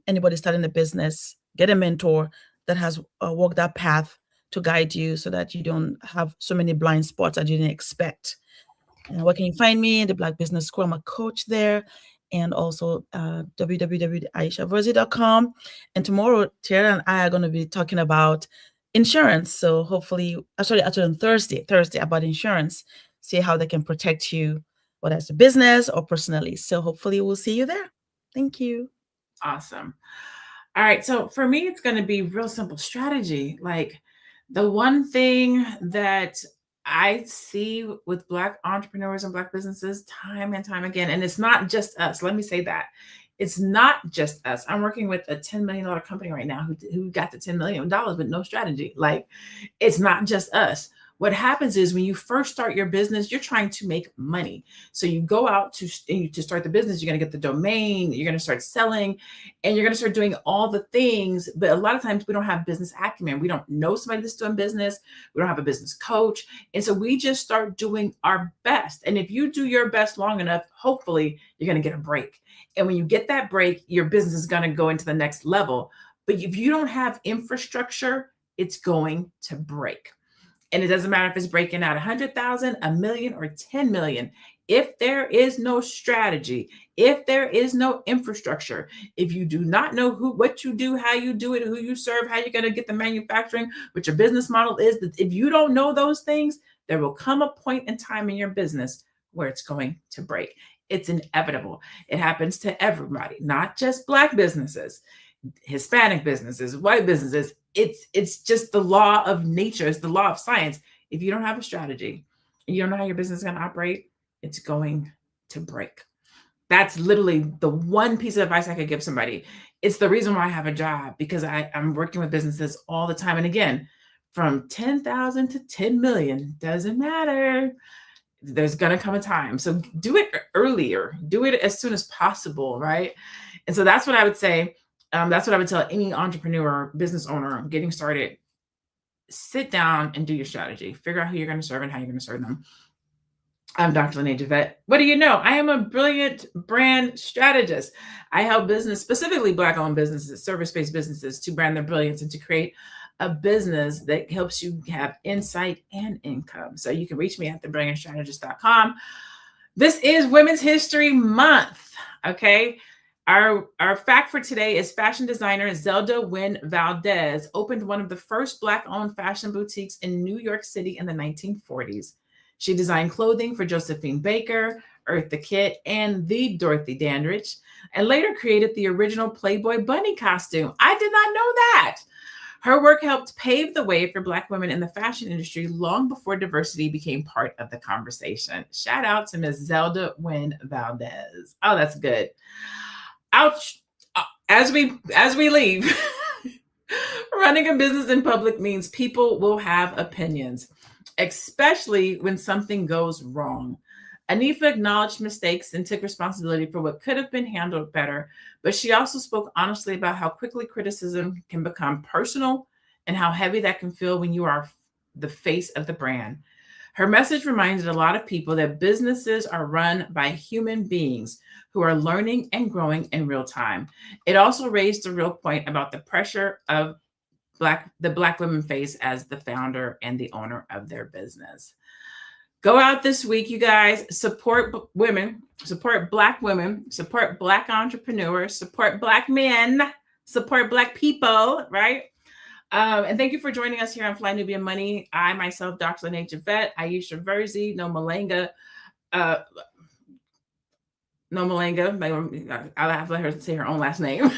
anybody starting a business. Get a mentor that has walked that path to guide you so that you don't have so many blind spots that you didn't expect. And where can you find me? The Black Business School. I'm a coach there. And also www.aishaverzi.com. And tomorrow, Tara and I are going to be talking about insurance. So hopefully, actually on Thursday about insurance, see how they can protect you, whether it's a business or personally. So hopefully we'll see you there. Thank you. Awesome. All right. So for me, it's going to be real simple strategy. Like the one thing that I see with Black entrepreneurs and Black businesses time and time again, and it's not just us. Let me say that. It's not just us. I'm working with a $10 million company right now who got the $10 million with no strategy. Like, it's not just us. What happens is when you first start your business, you're trying to make money. So you go out to start the business, you're going to get the domain, you're going to start selling, and you're going to start doing all the things. But a lot of times we don't have business acumen. We don't know somebody that's doing business. We don't have a business coach. And so we just start doing our best. And if you do your best long enough, hopefully you're going to get a break. And when you get that break, your business is going to go into the next level. But if you don't have infrastructure, it's going to break. And it doesn't matter if it's breaking out 100,000, a million, or 10 million. If there is no strategy, if there is no infrastructure, if you do not know what you do, how you do it, who you serve, how you're going to get the manufacturing, what your business model is, if you don't know those things, there will come a point in time in your business where it's going to break. It's inevitable. It happens to everybody, not just Black businesses, Hispanic businesses, white businesses. It's just the law of nature. It's the law of science. If you don't have a strategy, and you don't know how your business is going to operate, it's going to break. That's literally the one piece of advice I could give somebody. It's the reason why I have a job, because I'm working with businesses all the time. And again, from 10,000 to 10 million, doesn't matter. There's going to come a time. So do it earlier. Do it as soon as possible, right? And so that's what I would say. That's what I would tell any entrepreneur, business owner getting started. Sit down and do your strategy. Figure out who you're going to serve and how you're going to serve them. I'm Dr. LaNée Javette. What do you know? I am a brilliant brand strategist. I help business, specifically Black-owned businesses, service-based businesses, to brand their brilliance and to create a business that helps you have insight and income. So you can reach me at thebrilliantstrategist.com. This is Women's History Month, okay? Our fact for today is fashion designer Zelda Wynn Valdez opened one of the first Black-owned fashion boutiques in New York City in the 1940s. She designed clothing for Josephine Baker, Eartha Kitt, and the Dorothy Dandridge, and later created the original Playboy bunny costume. I did not know that. Her work helped pave the way for Black women in the fashion industry long before diversity became part of the conversation. Shout out to Ms. Zelda Wynn Valdez. Oh, that's good. Ouch. As we leave, running a business in public means people will have opinions, especially when something goes wrong. Anifa acknowledged mistakes and took responsibility for what could have been handled better, but she also spoke honestly about how quickly criticism can become personal and how heavy that can feel when you are the face of the brand. Her message reminded a lot of people that businesses are run by human beings who are learning and growing in real time. It also raised the real point about the pressure of the Black women face as the founder and the owner of their business. Go out this week, you guys. Support women, support Black women, support Black entrepreneurs, support Black men, support Black people, right? And thank you for joining us here on Fly Nubian Money. I myself, Dr. LaNée Javette, Aisha Verzi, Nomalanga. Nomalanga. I'll have to let her say her own last name.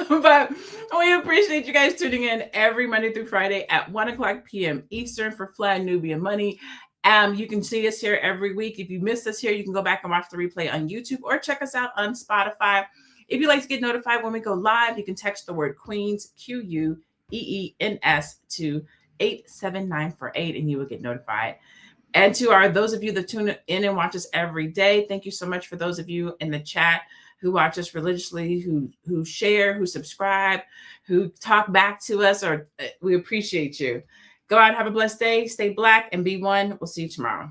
But we appreciate you guys tuning in every Monday through Friday at 1:00 p.m. Eastern for Fly Nubian Money. You can see us here every week. If you missed us here, you can go back and watch the replay on YouTube or check us out on Spotify. If you'd like to get notified when we go live, you can text the word Queens, Queens, to 87948 and you will get notified. And to those of you that tune in and watch us every day, thank you so much for those of you in the chat who watch us religiously, who share, who subscribe, who talk back to us, or we appreciate you. Go out and have a blessed day. Stay Black and be one. We'll see you tomorrow.